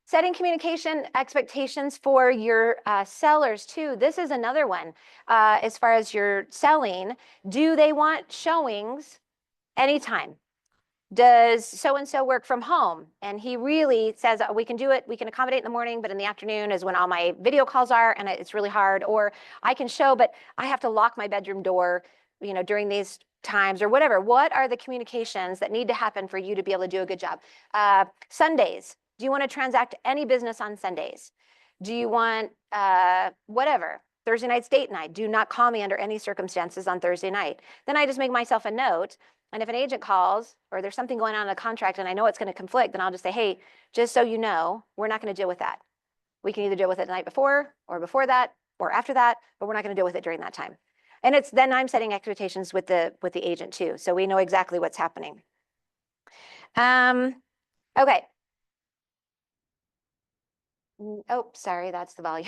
Setting communication expectations for your sellers too. This is another one. As far as your selling, do they want showings anytime? Does so-and-so work from home? And he really says, we can do it. We can accommodate in the morning, but in the afternoon is when all my video calls are and it's really hard. Or I can show, but I have to lock my bedroom door, during these times or whatever. What are the communications that need to happen for you to be able to do a good job? Sundays. Do you want to transact any business on Sundays? Do you want whatever? Thursday night's date night. Do not call me under any circumstances on Thursday night. Then I just make myself a note. And if an agent calls or there's something going on in a contract and I know it's going to conflict, then I'll just say, hey, just so you know, we're not going to deal with that. We can either deal with it the night before that or after that, but we're not going to deal with it during that time. And it's then I'm setting expectations with the agent too. So we know exactly what's happening. Okay. Oh, sorry, that's the volume.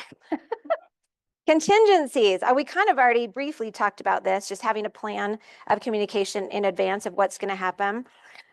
Contingencies. We kind of already briefly talked about this, just having a plan of communication in advance of what's going to happen.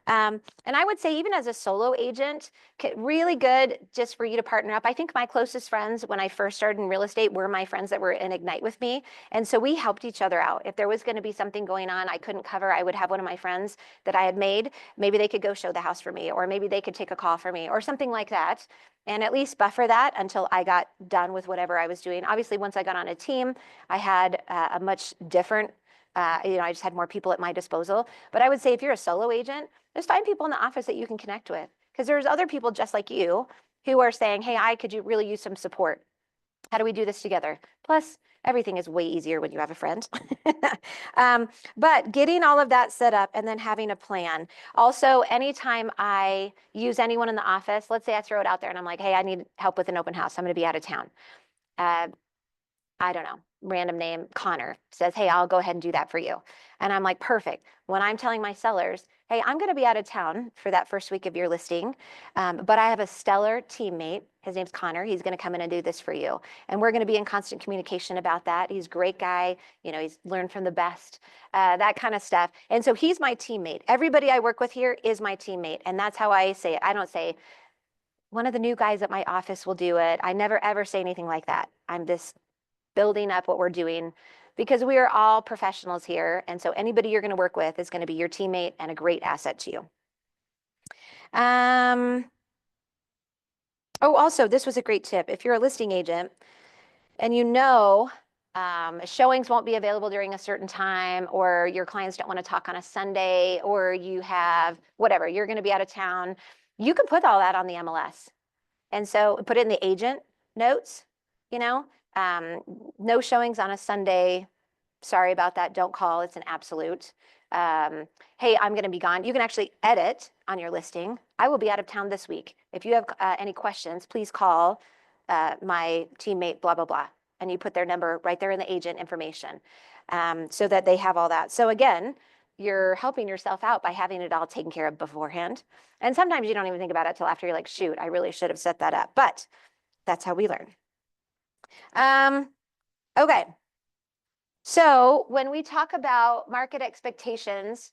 And I would say even as a solo agent, really good just for you to partner up. I think my closest friends when I first started in real estate were my friends that were in Ignite with me. And so we helped each other out. If there was going to be something going on I couldn't cover, I would have one of my friends that I had made. Maybe they could go show the house for me, or maybe they could take a call for me or something like that. And at least buffer that until I got done with whatever I was doing. Obviously, once I got on a team, I had a much different, I just had more people at my disposal. But I would say if you're a solo agent, just find people in the office that you can connect with, because there's other people just like you who are saying, hey, could you really use some support? How do we do this together? Plus, everything is way easier when you have a friend. But getting all of that set up and then having a plan. Also, anytime I use anyone in the office, let's say I throw it out there and I'm like, hey, I need help with an open house. I'm going to be out of town. I don't know, random name, Connor says, hey, I'll go ahead and do that for you. And I'm like, perfect. When I'm telling my sellers, hey, I'm going to be out of town for that first week of your listing, but I have a stellar teammate. His name's Connor. He's going to come in and do this for you. And we're going to be in constant communication about that. He's a great guy. He's learned from the best, that kind of stuff. And so he's my teammate. Everybody I work with here is my teammate. And that's how I say it. I don't say, one of the new guys at my office will do it. I never, ever say anything like that. I'm this building up what we're doing, because we are all professionals here. And so anybody you're going to work with is going to be your teammate and a great asset to you. Also, this was a great tip. If you're a listing agent and showings won't be available during a certain time, or your clients don't want to talk on a Sunday, or you have whatever, you're going to be out of town, you can put all that on the MLS. And so put it in the agent notes, no showings on a Sunday. Sorry about that. Don't call. It's an absolute. Hey, I'm going to be gone. You can actually edit on your listing. I will be out of town this week. If you have any questions, please call my teammate, blah, blah, blah. And you put their number right there in the agent information, so that they have all that. So again, you're helping yourself out by having it all taken care of beforehand. And sometimes you don't even think about it till after you're like, shoot, I really should have set that up. But that's how we learn. Okay. So when we talk about market expectations,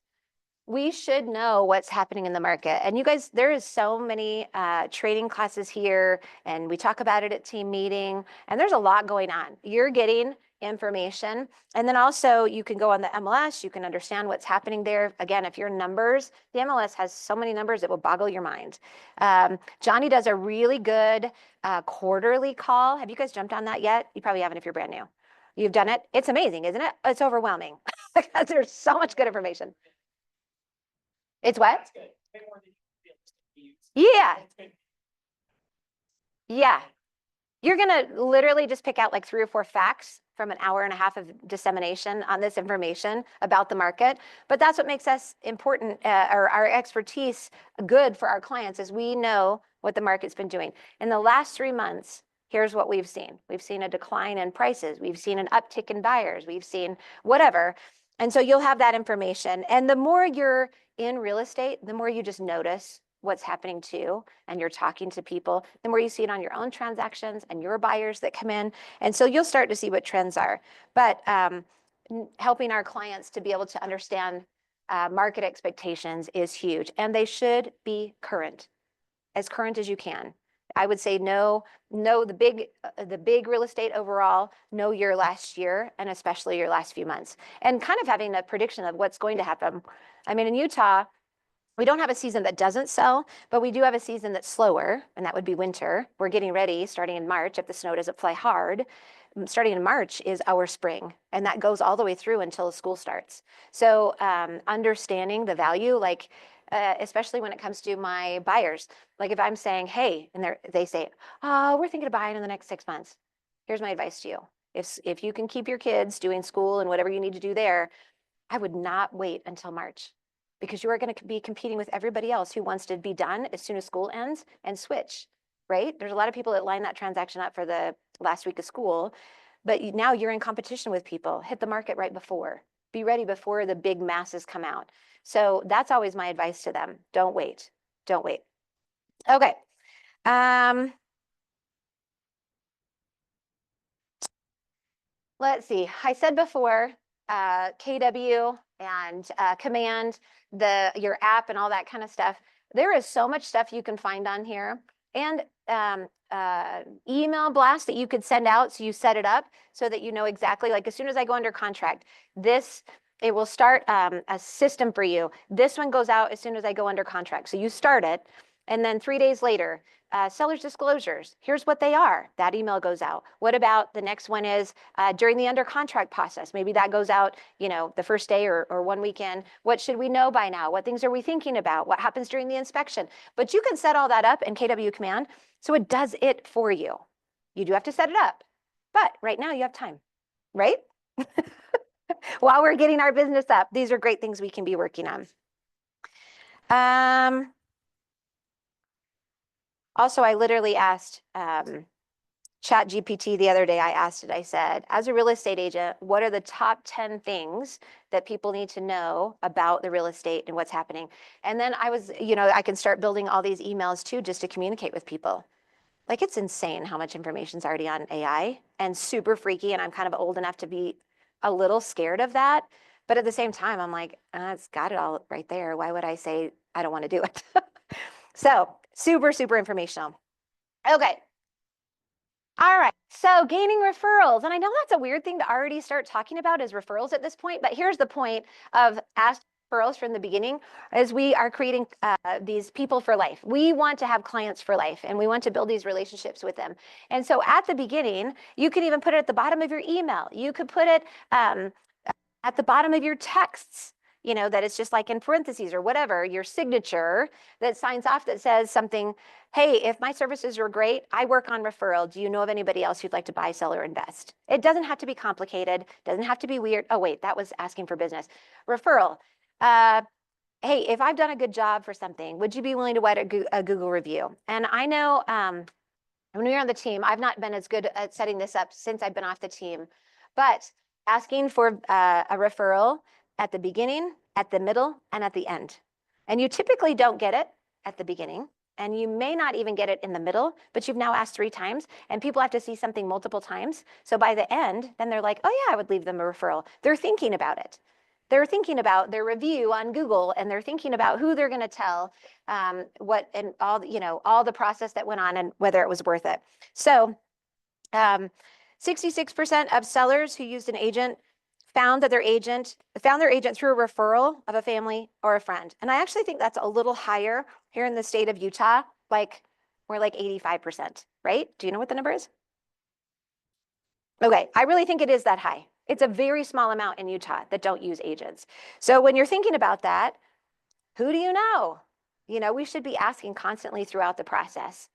we should know what's happening in the market. And you guys, there is so many trading classes here, and we talk about it at team meeting, and there's a lot going on. You're getting information. And then also you can go on the MLS, you can understand what's happening there. Again, if your numbers, the MLS has so many numbers, it will boggle your mind. Johnny does a really good quarterly call. Have you guys jumped on that yet? You probably haven't if you're brand new. You've done it. It's amazing, isn't it? It's overwhelming because there's so much good information. It's what? That's good. Way more than you use. Yeah. That's good. Yeah. You're going to literally just pick out like 3 or 4 facts from an hour and a half of dissemination on this information about the market. But that's what makes us important, or our expertise good for our clients, is we know what the market's been doing. In the last 3 months, here's what we've seen. We've seen a decline in prices. We've seen an uptick in buyers. We've seen whatever. And so you'll have that information. And the more you're in real estate, the more you just notice what's happening too, and you're talking to people, the more you see it on your own transactions and your buyers that come in. And so you'll start to see what trends are. But helping our clients to be able to understand market expectations is huge, and they should be current, as current as you can. I would say know the big real estate overall, know your last year, and especially your last few months, and kind of having a prediction of what's going to happen. I mean, in Utah, we don't have a season that doesn't sell, but we do have a season that's slower, and that would be winter. We're getting ready starting in March if the snow doesn't fly hard. Starting in March is our spring, and that goes all the way through until school starts. So understanding the value, like especially when it comes to my buyers, like if I'm saying, hey, and they say, oh, we're thinking of buying in the next 6 months. Here's my advice to you. If you can keep your kids doing school and whatever you need to do there, I would not wait until March, because you are going to be competing with everybody else who wants to be done as soon as school ends and switch, right? There's a lot of people that line that transaction up for the last week of school, but now you're in competition with people. Hit the market right before. Be ready before the big masses come out. So that's always my advice to them. Don't wait. Don't wait. Okay. let's see. I said before, KW and Command, your app and all that kind of stuff. There is so much stuff you can find on here, and email blast that you could send out. So you set it up so that you know exactly, like as soon as I go under contract, it will start a system for you. This one goes out as soon as I go under contract. So you start it, and then 3 days later, seller's disclosures. Here's what they are. That email goes out. What about the next one is during the under contract process? Maybe that goes out, the first day or 1 weekend. What should we know by now? What things are we thinking about? What happens during the inspection? But you can set all that up in KW Command, so it does it for you. You do have to set it up, but right now you have time, right? While we're getting our business up, these are great things we can be working on. Also, I literally asked ChatGPT the other day, I said, as a real estate agent, what are the top 10 things that people need to know about the real estate and what's happening? And then I can start building all these emails too, just to communicate with people. Like, it's insane how much information is already on AI and super freaky. And I'm kind of old enough to be a little scared of that. But at the same time, I'm like, it's got it all right there. Why would I say I don't want to do it? So super, super informational. Okay. All right. So gaining referrals. And I know that's a weird thing to already start talking about is referrals at this point. But here's the point of ask referrals from the beginning is we are creating these people for life. We want to have clients for life, and we want to build these relationships with them. And so at the beginning, you can even put it at the bottom of your email. You could put it at the bottom of your texts, that it's just like in parentheses or whatever, your signature that signs off that says something, hey, if my services are great, I work on referral. Do you know of anybody else who'd like to buy, sell, or invest? It doesn't have to be complicated. Doesn't have to be weird. Oh, wait, that was asking for business. Referral. Hey, if I've done a good job for something, would you be willing to write a Google review? And I know when we were on the team, I've not been as good at setting this up since I've been off the team, but asking for a referral at the beginning, at the middle, and at the end. And you typically don't get it at the beginning, and you may not even get it in the middle, but you've now asked 3 times, and people have to see something multiple times. So by the end, then they're like, oh yeah, I would leave them a referral. They're thinking about it. They're thinking about their review on Google, and they're thinking about who they're going to tell, what, and all the process that went on and whether it was worth it. So 66% of sellers who used an agent found their agent through a referral of a family or a friend. And I actually think that's a little higher here in the state of Utah. Like, we're like 85%, right? Do you know what the number is? Okay, I really think it is that high. It's a very small amount in Utah that don't use agents. So when you're thinking about that, who do you know? We should be asking constantly throughout the process.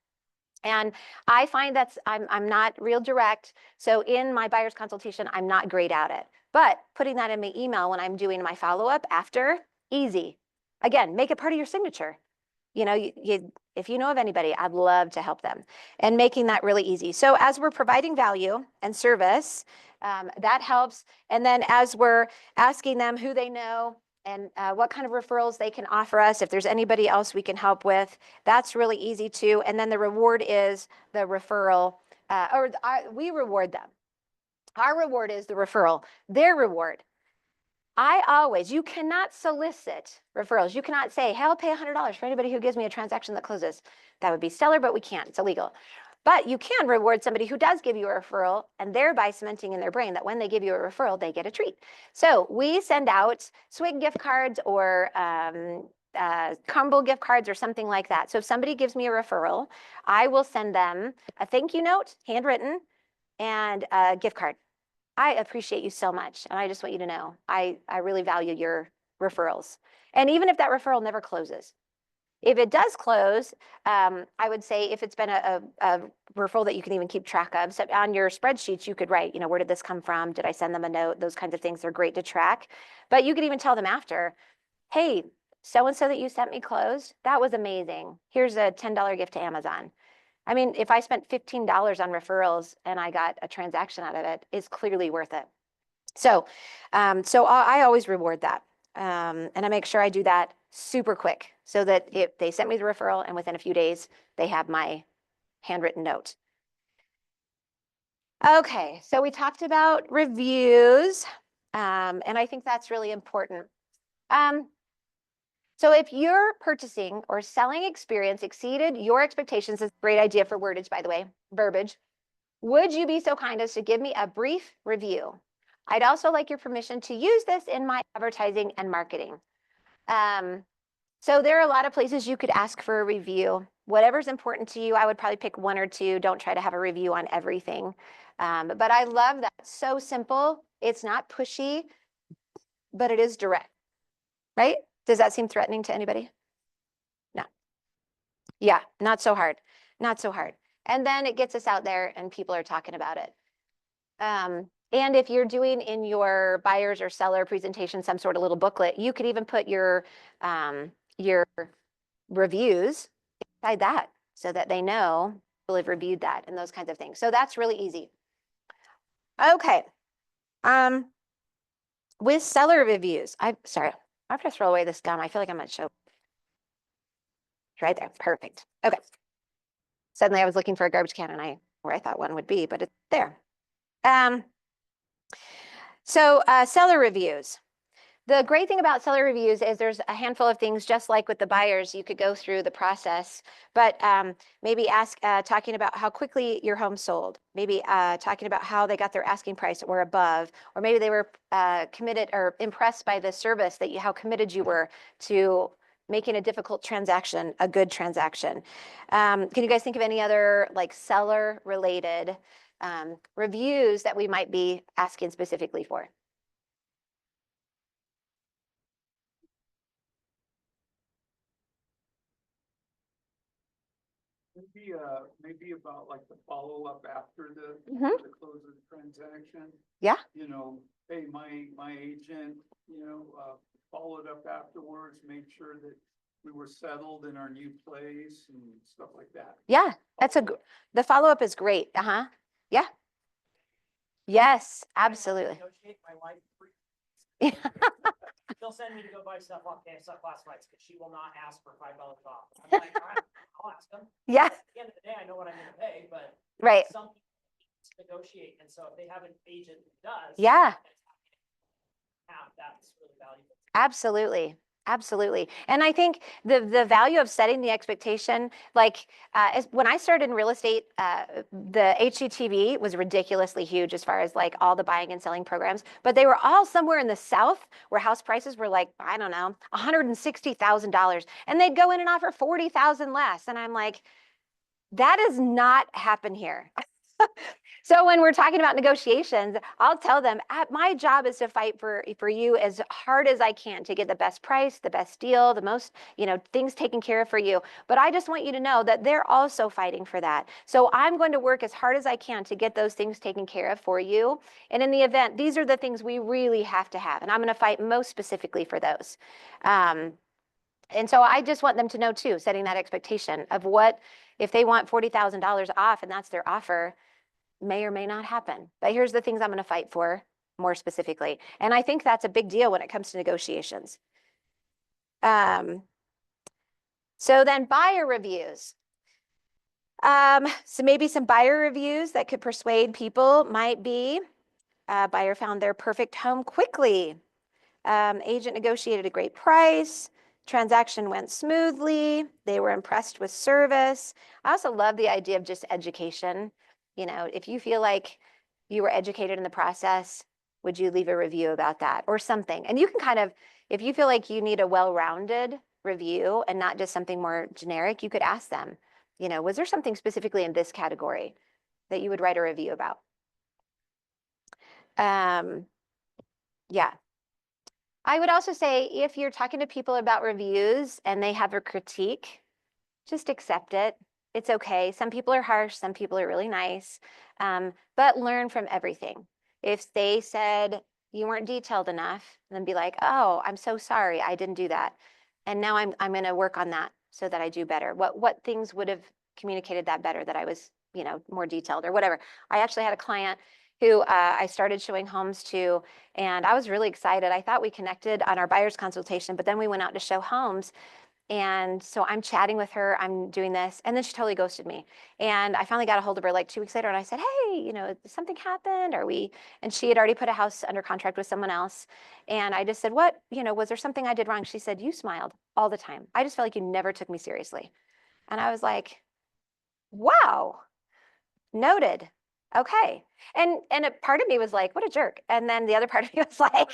And I find I'm not real direct. So in my buyer's consultation, I'm not great at it. But putting that in my email when I'm doing my follow-up after, easy. Again, make it part of your signature. If you know of anybody, I'd love to help them, and making that really easy. So as we're providing value and service, that helps. And then as we're asking them who they know and what kind of referrals they can offer us, if there's anybody else we can help with, that's really easy too. And then the reward is the referral, we reward them. Our reward is the referral. Their reward. You cannot solicit referrals. You cannot say, hey, I'll pay $100 for anybody who gives me a transaction that closes. That would be stellar, but we can't. It's illegal. But you can reward somebody who does give you a referral, and thereby cementing in their brain that when they give you a referral, they get a treat. So we send out Swig gift cards or Crumble gift cards or something like that. So if somebody gives me a referral, I will send them a thank you note, handwritten, and a gift card. I appreciate you so much, and I just want you to know I really value your referrals. And even if that referral never closes, if it does close, I would say if it's been a referral that you can even keep track of, so on your spreadsheets, you could write, where did this come from? Did I send them a note? Those kinds of things are great to track. But you could even tell them after, hey, so-and-so that you sent me closed, that was amazing. Here's a $10 gift to Amazon. I mean, if I spent $15 on referrals and I got a transaction out of it, it's clearly worth it. So I always reward that. And I make sure I do that super quick so that if they sent me the referral and within a few days, they have my handwritten note. Okay, so we talked about reviews, and I think that's really important. So if your purchasing or selling experience exceeded your expectations, is a great idea for wordage, by the way, verbiage. Would you be so kind as to give me a brief review? I'd also like your permission to use this in my advertising and marketing. So there are a lot of places you could ask for a review. Whatever's important to you, I would probably pick one or two. Don't try to have a review on everything. But I love that. It's so simple. It's not pushy, but it is direct, right? Does that seem threatening to anybody? No. Yeah, not so hard. Not so hard. And then it gets us out there and people are talking about it. And if you're doing in your buyers or seller presentation some sort of little booklet, you could even put your reviews inside that so that they know people have reviewed that and those kinds of things. So that's really easy. Okay. With seller reviews, sorry, I have to throw away this gum. I feel like I'm gonna show. It's right there. Perfect. Okay. Suddenly I was looking for a garbage can and where I thought one would be, but it's there. So seller reviews. The great thing about seller reviews is there's a handful of things, just like with the buyers, you could go through the process, but maybe talking about how quickly your home sold, maybe talking about how they got their asking price or above, or maybe they were committed or impressed by the service how committed you were to making a difficult transaction a good transaction. Can you guys think of any other like seller related reviews that we might be asking specifically for? Maybe about like the follow-up after Mhm. the close of the transaction. Yeah. You know, hey, my agent, followed up afterwards, made sure that we were settled in our new place and stuff like that. Yeah, the follow-up is great. Uh-huh. Yeah. Yes, absolutely. Negotiate my wife. She'll send me to go buy stuff off KSF classifieds because she will not ask for $5 off. I'm like, all right, I'll ask them. Yeah. At the end of the day, I know what I'm gonna pay, but Right. some people negotiate, and so if they have an agent who does. Yeah. That's really valuable. Absolutely. Absolutely. And I think the value of setting the expectation, like when I started in real estate, the HGTV was ridiculously huge as far as like all the buying and selling programs, but they were all somewhere in the South where house prices were like, I don't know, $160,000, and they'd go in and offer 40,000 less. And I'm like, that does not happen here. So when we're talking about negotiations, I'll tell them my job is to fight for you as hard as I can to get the best price, the best deal, the most, things taken care of for you. But I just want you to know that they're also fighting for that. So I'm going to work as hard as I can to get those things taken care of for you. And in the event, these are the things we really have to have. And I'm going to fight most specifically for those. And so I just want them to know too, setting that expectation of what, if they want $40,000 off and that's their offer, may or may not happen. But here's the things I'm going to fight for more specifically. And I think that's a big deal when it comes to negotiations. So then buyer reviews. So maybe some buyer reviews that could persuade people might be, buyer found their perfect home quickly. Agent negotiated a great price. Transaction went smoothly. They were impressed with service. I also love the idea of just education. If you feel like you were educated in the process, would you leave a review about that or something? And you can if you feel like you need a well-rounded review and not just something more generic, you could ask them, was there something specifically in this category that you would write a review about? Yeah. I would also say if you're talking to people about reviews and they have a critique, just accept it. It's okay. Some people are harsh, some people are really nice, but learn from everything. If they said you weren't detailed enough, then be like, oh, I'm so sorry, I didn't do that. And now I'm going to work on that so that I do better. What things would have communicated that better, that I was, more detailed or whatever. I actually had a client who I started showing homes to, and I was really excited. I thought we connected on our buyer's consultation, but then we went out to show homes. And so I'm chatting with her, I'm doing this, and then she totally ghosted me. And I finally got a hold of her like 2 weeks later, and I said, hey, something happened? And she had already put a house under contract with someone else. And I just said, what, was there something I did wrong? She said, you smiled all the time. I just felt like you never took me seriously. And I was like, wow, noted. Okay. And a part of me was like, what a jerk. And then the other part of me was like,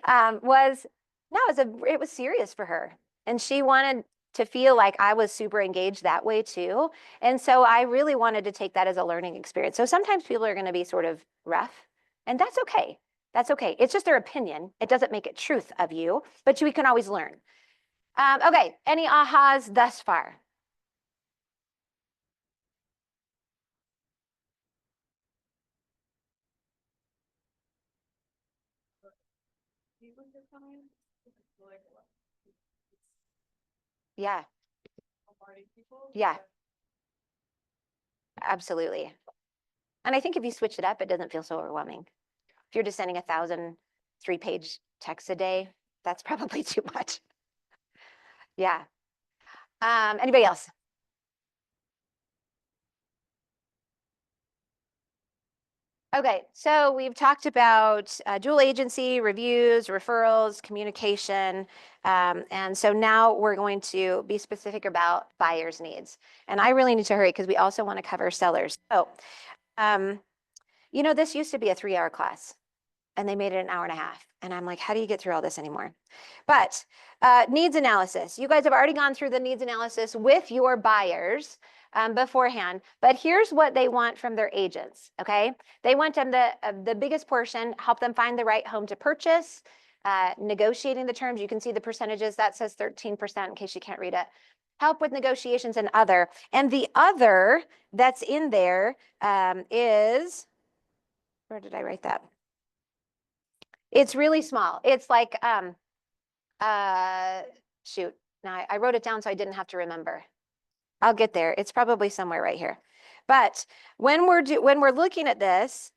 no, it was serious for her. And she wanted to feel like I was super engaged that way too. And so I really wanted to take that as a learning experience. So sometimes people are going to be sort of rough, and that's okay. That's okay. It's just their opinion. It doesn't make it truth of you, but we can always learn. Okay. Any ahas thus far? Yeah. Yeah, absolutely. And I think if you switch it up, it doesn't feel so overwhelming. If you're just sending 1,000 3-page texts a day, that's probably too much. Yeah. Anybody else? Okay, so we've talked about dual agency, reviews, referrals, communication. And so now we're going to be specific about buyers' needs. And I really need to hurry because we also want to cover sellers. So, this used to be a 3-hour class, and they made it an hour and a half. And I'm like, how do you get through all this anymore? But needs analysis. You guys have already gone through the needs analysis with your buyers beforehand. But here's what they want from their agents, okay? They want them the biggest portion, help them find the right home to purchase, negotiating the terms. You can see the percentages. That says 13% in case you can't read it. Help with negotiations and other. And the other that's in there is, where did I write that? It's really small. It's like, shoot. Now I wrote it down so I didn't have to remember. I'll get there. It's probably somewhere right here. But when we're looking at this,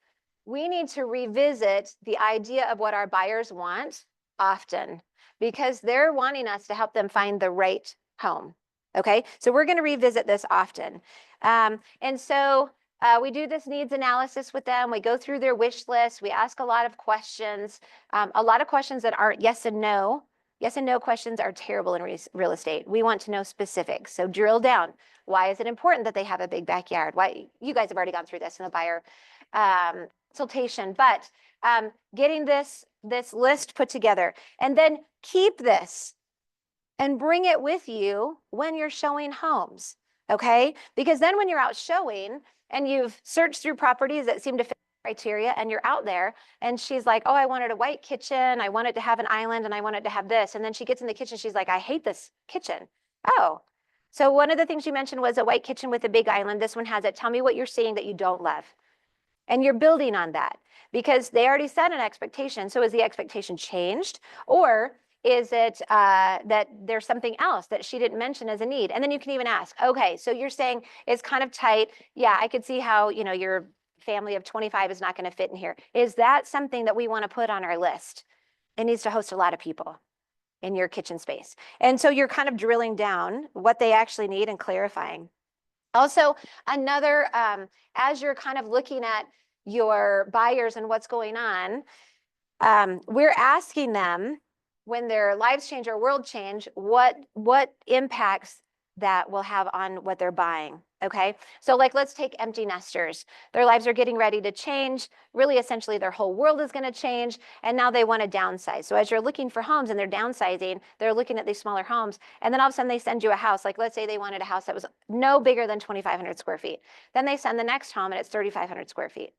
we need to revisit the idea of what our buyers want often, because they're wanting us to help them find the right home. Okay, so we're going to revisit this often. And so we do this needs analysis with them. We go through their wish list. We ask a lot of questions that aren't yes and no. Yes and no questions are terrible in real estate. We want to know specifics. So drill down. Why is it important that they have a big backyard? Why? You guys have already gone through this in the buyer consultation, but getting this list put together, and then keep this and bring it with you when you're showing homes, okay? Because then when you're out showing and you've searched through properties that seem to fit criteria and you're out there and she's like, oh, I wanted a white kitchen, I wanted to have an island, and I wanted to have this. And then she gets in the kitchen, she's like, I hate this kitchen. Oh, so one of the things you mentioned was a white kitchen with a big island. This one has it. Tell me what you're seeing that you don't love. And you're building on that because they already set an expectation. So is the expectation changed, or is it that there's something else that she didn't mention as a need? And then you can even ask, okay, so you're saying it's kind of tight. Yeah, I could see how, your family of 25 is not going to fit in here. Is that something that we want to put on our list? It needs to host a lot of people in your kitchen space. And so you're kind of drilling down what they actually need and clarifying. Also, another, as you're kind of looking at your buyers and what's going on, we're asking them when their lives change or world change, what impacts that will have on what they're buying. Okay, so like let's take empty nesters. Their lives are getting ready to change. Really, essentially, their whole world is going to change, and now they want to downsize. So as you're looking for homes and they're downsizing, they're looking at these smaller homes, and then all of a sudden they send you a house. Like let's say they wanted a house that was no bigger than 2,500 square feet. Then they send the next home and it's 3,500 square feet.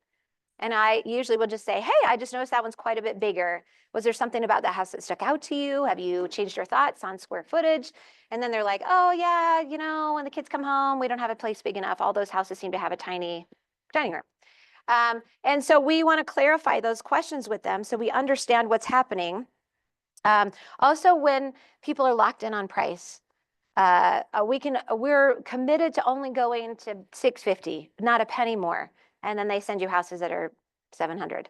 And I usually will just say, hey, I just noticed that one's quite a bit bigger. Was there something about that house that stuck out to you? Have you changed your thoughts on square footage? And then they're like, oh yeah, when the kids come home, we don't have a place big enough. All those houses seem to have a tiny dining room. And so we want to clarify those questions with them so we understand what's happening. Also, when people are locked in on price, we're committed to only going to 650, not a penny more. And then they send you houses that are 700.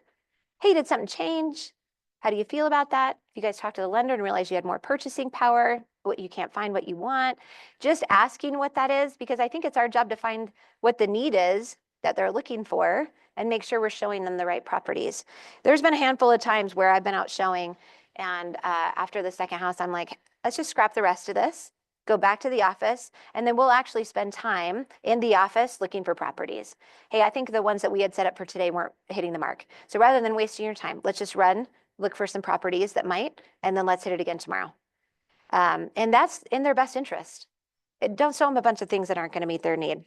Hey, did something change? How do you feel about that? If you guys talked to the lender and realized you had more purchasing power, what you can't find what you want. Just asking what that is, because I think it's our job to find what the need is that they're looking for and make sure we're showing them the right properties. There's been a handful of times where I've been out showing, and after the second house, I'm like, let's just scrap the rest of this, go back to the office, and then we'll actually spend time in the office looking for properties. Hey, I think the ones that we had set up for today weren't hitting the mark. So rather than wasting your time, let's just run, look for some properties that might, and then let's hit it again tomorrow. And that's in their best interest. Don't show them a bunch of things that aren't going to meet their need.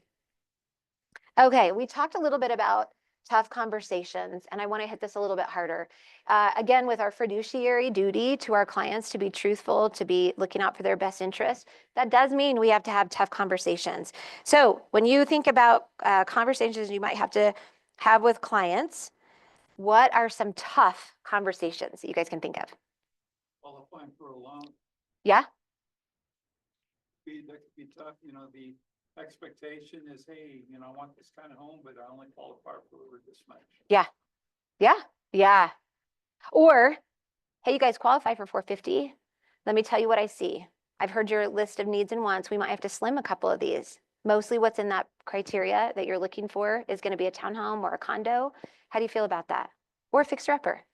Okay, we talked a little bit about tough conversations, and I want to hit this a little bit harder. Again, with our fiduciary duty to our clients to be truthful, to be looking out for their best interest, that does mean we have to have tough conversations. So when you think about conversations you might have to have with clients, what are some tough conversations that you guys can think of? Qualifying for a loan, Yeah? that could be tough, you know, the expectation is, hey, you know, I want this kind of home, but I only qualify for this much. Yeah. Or, hey, you guys qualify for 450. Let me tell you what I see. I've heard your list of needs and wants. We might have to slim a couple of these. Mostly what's in that criteria that you're looking for is going to be a townhome or a condo. How do you feel about that? Or a fixer-upper?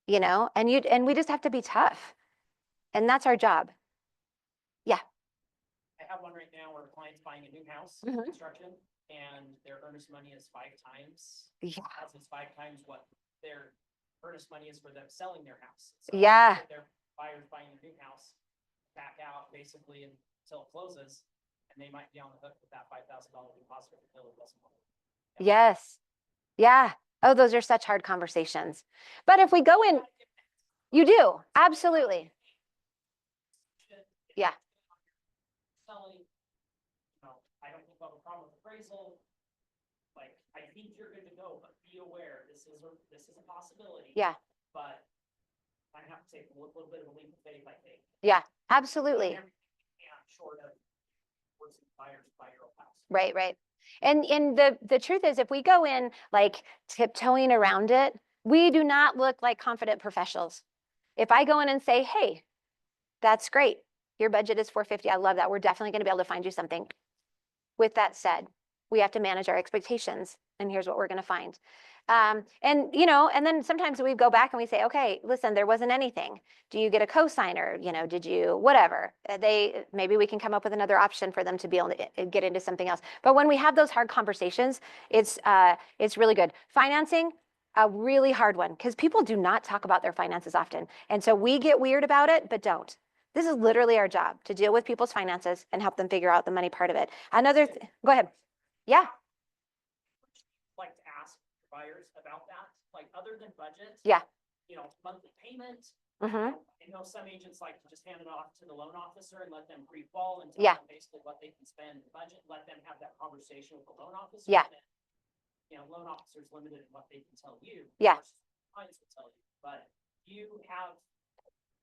You know, and we just have to be tough. And that's our job. Yeah. I have one right now where a client's buying a new house, Mhm. construction, and their earnest money is 5 times. Yeah. House is 5 times what their earnest money is for them selling their house. So Yeah. if their buyer's buying a new house, back out basically until it closes, and they might be on the hook with that $5,000 deposit until it doesn't. Yes. Yeah. Oh, those are such hard conversations. But if we go in, you do. Absolutely. Yeah. Selling, you know, I don't think I have a problem with appraisal. Like, I think you're good to go, but be aware, this is a possibility. Yeah. But I have to take a little bit of a leap of faith, I think. Yeah. Absolutely. Yeah, short of worse than buyers buy your own house. Right, right. And the truth is, if we go in like tiptoeing around it, we do not look like confident professionals. If I go in and say, hey, that's great. Your budget is 450. I love that. We're definitely going to be able to find you something. With that said, we have to manage our expectations, and here's what we're going to find. And you know, and then sometimes we go back and we say, okay, listen, there wasn't anything. Do you get a cosigner? You know, did you whatever? Maybe we can come up with another option for them to be able to get into something else. But when we have those hard conversations, it's really good. Financing, a really hard one, because people do not talk about their finances often, and so we get weird about it, but don't. This is literally our job, to deal with people's finances and help them figure out the money part of it. Go ahead. Yeah. Like to ask buyers about that, like other than budget. Yeah. You know, monthly payment. Mm-hmm. I know some agents like to just hand it off to the loan officer and let them pre-qual and Yeah. tell them basically what they can spend in budget, let them have that conversation with the loan officer. Yeah. And, you know, loan officer's limited in what they can tell you. Yeah. versus Clients will tell you, but you have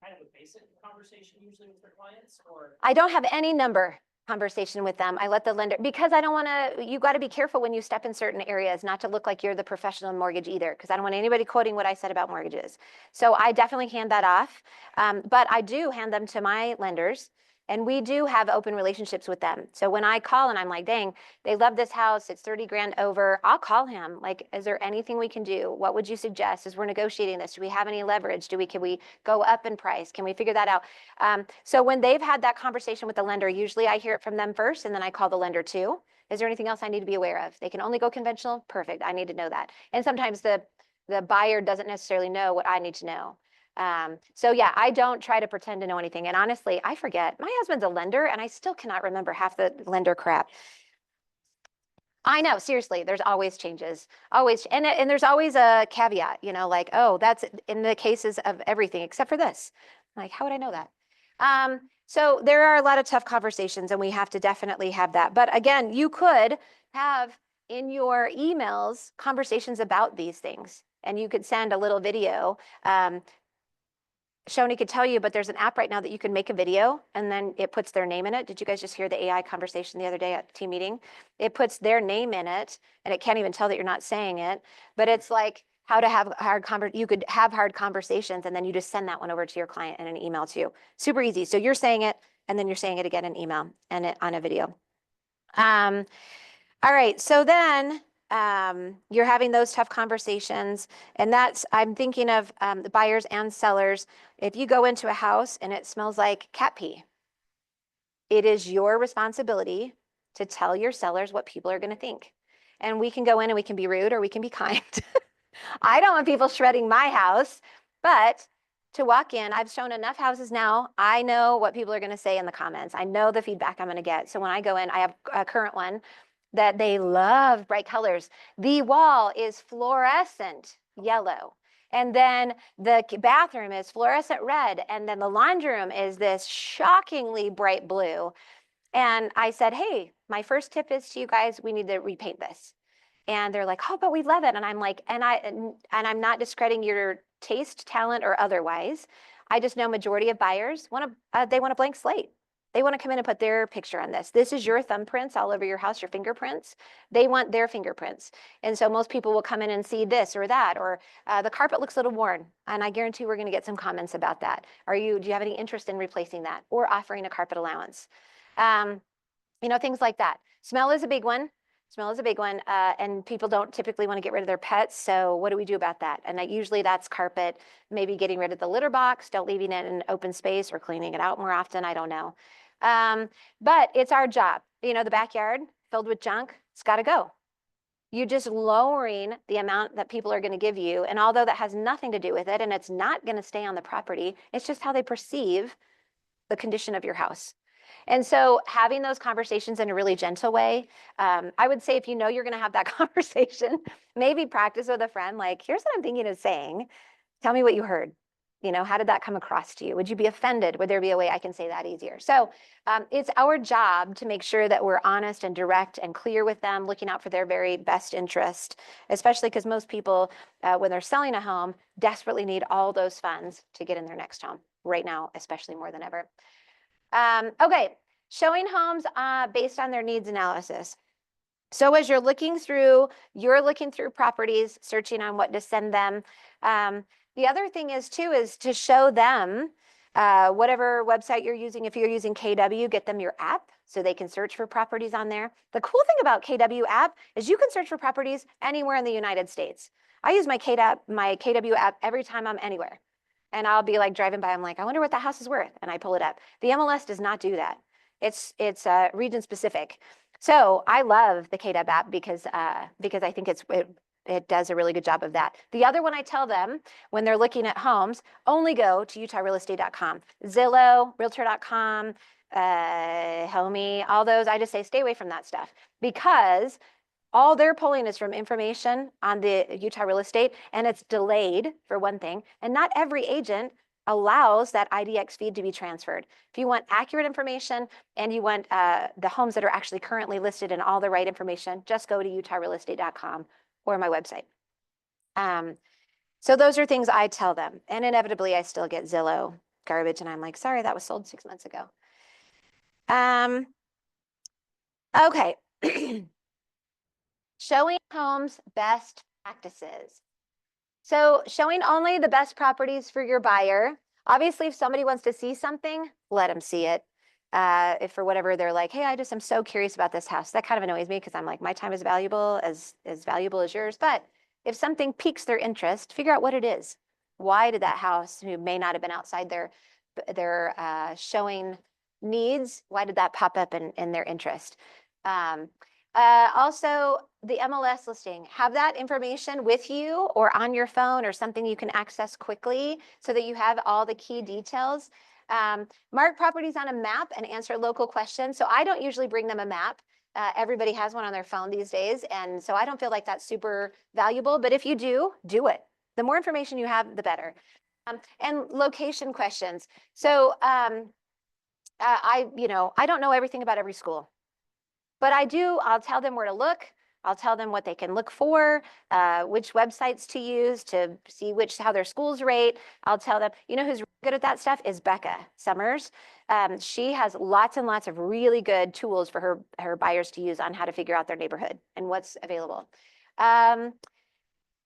kind of a basic conversation usually with your clients, or? I don't have any number conversation with them. I let the lender, because I don't want to, you got to be careful when you step in certain areas, not to look like you're the professional in mortgage either, because I don't want anybody quoting what I said about mortgages. So I definitely hand that off. But I do hand them to my lenders, and we do have open relationships with them. So when I call and I'm like, dang, they love this house, it's 30 grand over, I'll call him. Like, is there anything we can do? What would you suggest as we're negotiating this? Do we have any leverage? Can we go up in price? Can we figure that out? So when they've had that conversation with the lender, usually I hear it from them first, and then I call the lender too. Is there anything else I need to be aware of? They can only go conventional? Perfect, I need to know that. And sometimes the buyer doesn't necessarily know what I need to know. So yeah, I don't try to pretend to know anything. And honestly, I forget. My husband's a lender, and I still cannot remember half the lender crap. I know, seriously, there's always changes, always. And there's always a caveat, you know, like, oh, that's in the cases of everything except for this. Like, how would I know that? So there are a lot of tough conversations, and we have to definitely have that. But again, you could have in your emails conversations about these things, and you could send a little video. Shoni could tell you, but there's an app right now that you can make a video and then it puts their name in it. Did you guys just hear the AI conversation the other day at team meeting? It puts their name in it, and it can't even tell that you're not saying it. But it's like, how to have you could have hard conversations, and then you just send that one over to your client in an email too. Super easy. So you're saying it, and then you're saying it again in email and on a video. All right, so then you're having those tough conversations, and I'm thinking of the buyers and sellers. If you go into a house and it smells like cat pee, it is your responsibility to tell your sellers what people are going to think. And we can go in and we can be rude or we can be kind. I don't want people shredding my house, but to walk in, I've shown enough houses now. I know what people are going to say in the comments. I know the feedback I'm going to get. So when I go in, I have a current one that they love bright colors. The wall is fluorescent yellow. And then the bathroom is fluorescent red. And then the laundry room is this shockingly bright blue. And I said, hey, my first tip is to you guys, we need to repaint this. And they're like, oh, but we love it. And I'm like, and I'm not discrediting your taste, talent, or otherwise. I just know majority of buyers they want a blank slate. They want to come in and put their picture on this. This is your thumbprints all over your house, your fingerprints. They want their fingerprints. And so most people will come in and see this or that, or the carpet looks a little worn. And I guarantee we're going to get some comments about that. Do you have any interest in replacing that or offering a carpet allowance? Things like that. Smell is a big one. Smell is a big one, and people don't typically want to get rid of their pets. So what do we do about that? And usually that's carpet, maybe getting rid of the litter box, don't leaving it in open space or cleaning it out more often. I don't know. But it's our job. The backyard filled with junk, it's got to go. You're just lowering the amount that people are going to give you. And although that has nothing to do with it, and it's not going to stay on the property, it's just how they perceive the condition of your house. And so having those conversations in a really gentle way, I would say if you know you're going to have that conversation, maybe practice with a friend, like, here's what I'm thinking of saying. Tell me what you heard. How did that come across to you? Would you be offended? Would there be a way I can say that easier? So it's our job to make sure that we're honest and direct and clear with them, looking out for their very best interest, especially because most people, when they're selling a home, desperately need all those funds to get in their next home right now, especially more than ever. Okay, showing homes based on their needs analysis. So as you're looking through properties, searching on what to send them. The other thing is to show them whatever website you're using. If you're using KW, get them your app so they can search for properties on there. The cool thing about KW app is you can search for properties anywhere in the United States. I use my KW app every time I'm anywhere. And I'll be like driving by, I'm like, I wonder what that house is worth. And I pull it up. The MLS does not do that. It's region specific. So I love the KW app because I think it does a really good job of that. The other one I tell them when they're looking at homes, only go to utahrealestate.com. Zillow, realtor.com, Homey, all those, I just say stay away from that stuff because all they're pulling is from information on the Utah real estate, and it's delayed for one thing. And not every agent allows that IDX feed to be transferred. If you want accurate information and you want the homes that are actually currently listed and all the right information, just go to utahrealestate.com or my website. So those are things I tell them. And inevitably, I still get Zillow garbage, and I'm like, sorry, that was sold 6 months ago. Okay. Showing homes best practices. So showing only the best properties for your buyer. Obviously, if somebody wants to see something, let them see it. If for whatever they're like, hey, I just am so curious about this house. That kind of annoys me because I'm like, my time is valuable as yours. But if something piques their interest, figure out what it is. Why did that house, who may not have been outside their showing needs, why did that pop up in their interest? Also, the MLS listing, have that information with you or on your phone or something you can access quickly so that you have all the key details. Mark properties on a map and answer local questions. So I don't usually bring them a map. Everybody has one on their phone these days. And so I don't feel like that's super valuable. But if you do it. The more information you have, the better. And location questions. So I don't know everything about every school. But I'll tell them where to look. I'll tell them what they can look for, which websites to use to see how their schools rate. I'll tell them, who's good at that stuff is Becca Summers. She has lots and lots of really good tools for her buyers to use on how to figure out their neighborhood and what's available.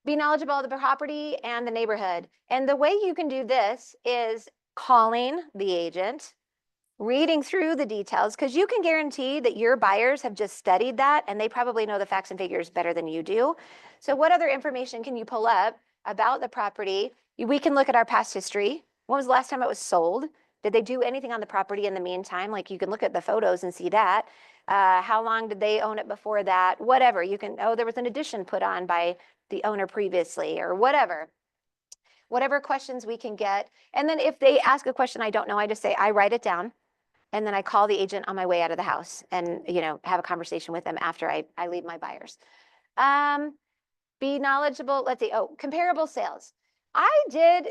Be knowledgeable of the property and the neighborhood. And the way you can do this is calling the agent, reading through the details, because you can guarantee that your buyers have just studied that and they probably know the facts and figures better than you do. So what other information can you pull up about the property? We can look at our past history. When was the last time it was sold? Did they do anything on the property in the meantime? Like you can look at the photos and see that. How long did they own it before that? Whatever. You can, oh, there was an addition put on by the owner previously or whatever. Whatever questions we can get. And then if they ask a question I don't know, I just say, I write it down. And then I call the agent on my way out of the house and, you know, have a conversation with them after I leave my buyers. Be knowledgeable. Let's see. Oh, comparable sales. I did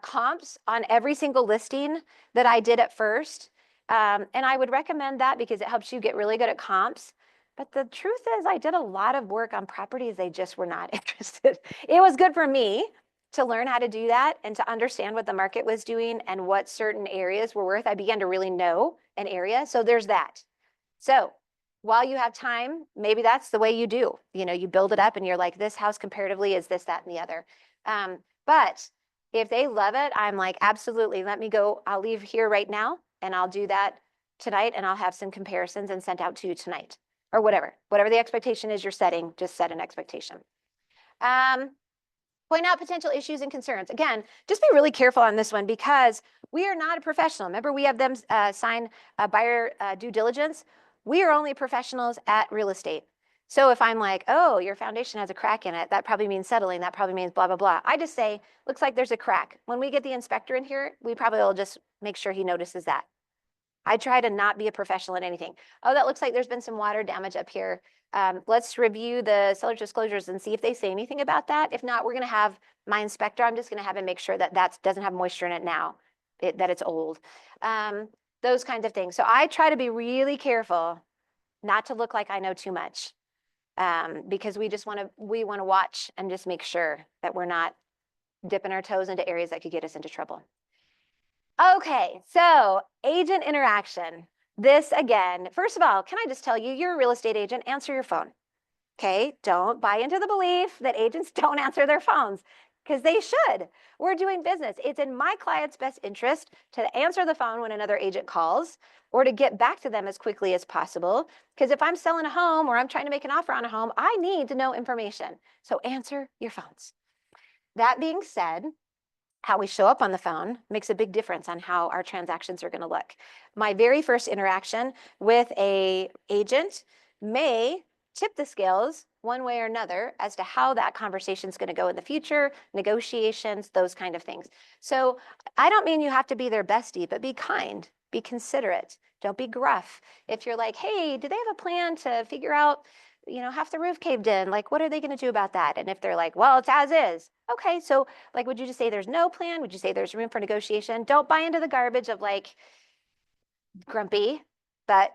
comps on every single listing that I did at first. And I would recommend that because it helps you get really good at comps. But the truth is I did a lot of work on properties they just were not interested. It was good for me to learn how to do that and to understand what the market was doing and what certain areas were worth. I began to really know an area. So there's that. So while you have time, maybe that's the way you do. You know, you build it up and you're like, this house comparatively is this, that, and the other. But if they love it, I'm like, absolutely, let me go. I'll leave here right now and I'll do that tonight and I'll have some comparisons and sent out to you tonight or whatever. Whatever the expectation is you're setting, just set an expectation. Point out potential issues and concerns. Again, just be really careful on this one because we are not a professional. Remember, we have them sign a buyer due diligence. We are only professionals at real estate. So if I'm like, oh, your foundation has a crack in it, that probably means settling. That probably means blah, blah, blah. I just say, looks like there's a crack. When we get the inspector in here, we probably will just make sure he notices that. I try to not be a professional at anything. Oh, that looks like there's been some water damage up here. Let's review the seller's disclosures and see if they say anything about that. If not, we're going to have my inspector, I'm just going to have him make sure that that doesn't have moisture in it now, that it's old. Those kinds of things. So I try to be really careful not to look like I know too much because we want to watch and just make sure that we're not dipping our toes into areas that could get us into trouble. Okay, so agent interaction. This again, first of all, can I just tell you, you're a real estate agent, answer your phone. Okay, don't buy into the belief that agents don't answer their phones because they should. We're doing business. It's in my client's best interest to answer the phone when another agent calls or to get back to them as quickly as possible. Because if I'm selling a home or I'm trying to make an offer on a home, I need to know information. So answer your phones. That being said, how we show up on the phone makes a big difference on how our transactions are going to look. My very first interaction with an agent may tip the scales one way or another as to how that conversation is going to go in the future, negotiations, those kind of things. So I don't mean you have to be their bestie, but be kind, be considerate. Don't be gruff. If you're like, hey, do they have a plan to figure out, you know, half the roof caved in, like, what are they going to do about that? And if they're like, well, it's as is. Okay, so like, would you just say there's no plan? Would you say there's room for negotiation? Don't buy into the garbage of like grumpy, but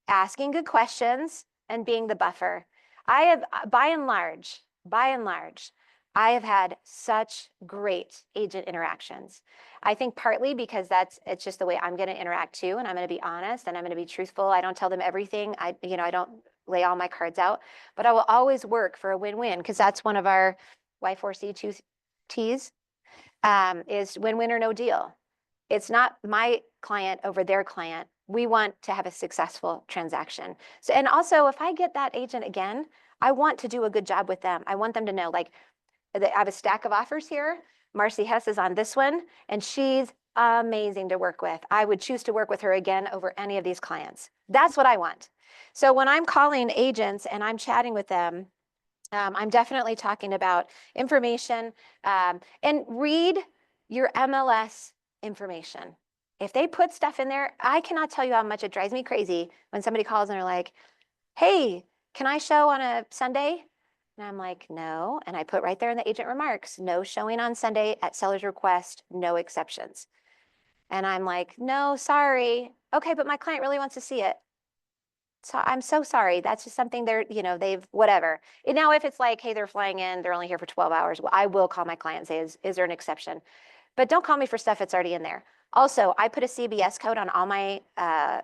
asking good questions and being the buffer. I have, by and large, I have had such great agent interactions. I think partly because it's just the way I'm going to interact too, and I'm going to be honest and I'm going to be truthful. I don't tell them everything. I don't lay all my cards out, but I will always work for a win-win because that's one of our Y4C2Ts is win-win or no deal. It's not my client over their client. We want to have a successful transaction. So, and also if I get that agent again, I want to do a good job with them. I want them to know, like, I have a stack of offers here. Marcee Hess is on this one, and she's amazing to work with. I would choose to work with her again over any of these clients. That's what I want. So when I'm calling agents and I'm chatting with them, I'm definitely talking about information and read your MLS information. If they put stuff in there, I cannot tell you how much it drives me crazy when somebody calls and they're like, hey, can I show on a Sunday? And I'm like, no. And I put right there in the agent remarks, no showing on Sunday at seller's request, no exceptions. And I'm like, no, sorry. Okay, but my client really wants to see it. So I'm so sorry. That's just something they've whatever. And now if it's like, hey, they're flying in, they're only here for 12 hours. Well, I will call my client and say, is there an exception? but don't call me for stuff that's already in there. Also, I put a CBS code on all my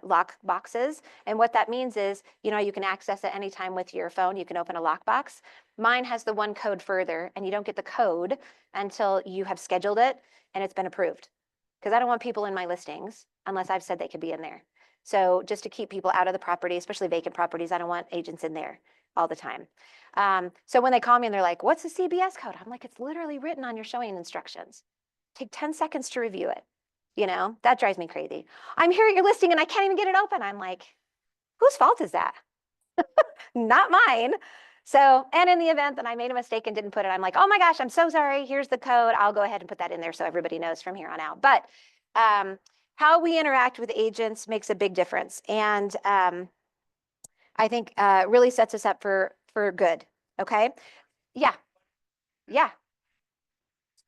lock boxes. And what that means is, you know, you can access it anytime with your phone. You can open a lockbox. Mine has the one code further, and you don't get the code until you have scheduled it and it's been approved. Because I don't want people in my listings unless I've said they could be in there. So just to keep people out of the property, especially vacant properties, I don't want agents in there all the time. So when they call me and they're like, what's the CBS code? I'm like, it's literally written on your showing instructions. Take 10 seconds to review it. You know, that drives me crazy. I'm here at your listing and I can't even get it open. I'm like, whose fault is that? Not mine. So, and in the event that I made a mistake and didn't put it, I'm like, oh my gosh, I'm so sorry. Here's the code. I'll go ahead and put that in there so everybody knows from here on out. But how we interact with agents makes a big difference. And I think really sets us up for good. Okay. Yeah. Yeah.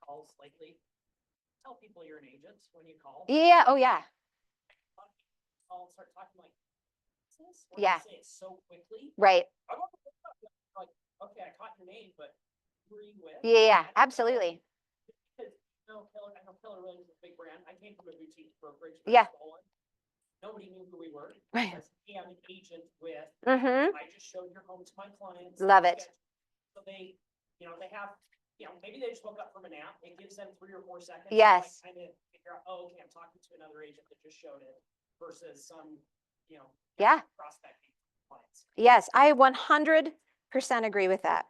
Calls lately. Tell people you're an agent when you call. Yeah. Oh yeah. Call and start talking like, what's this? Or Yeah. Say it so quickly. Right. I don't know, like, okay, I caught your name, but who are you with? Yeah. Absolutely. Because, you know, I know Keller Williams is a big brand. I came from a boutique brokerage. Yeah. Nobody knew who we were. Right. Because, hey, I'm an agent with, Mm-hmm. I just showed your home to my clients. Love it. So they, you know, they have, you know, maybe they just woke up from a nap. It gives them 3 or 4 seconds. Yes. To, like, kind of figure out, oh, okay, I'm talking to another agent that just showed it versus some, you know, Yeah. prospecting clients. Yes, I 100% agree with that.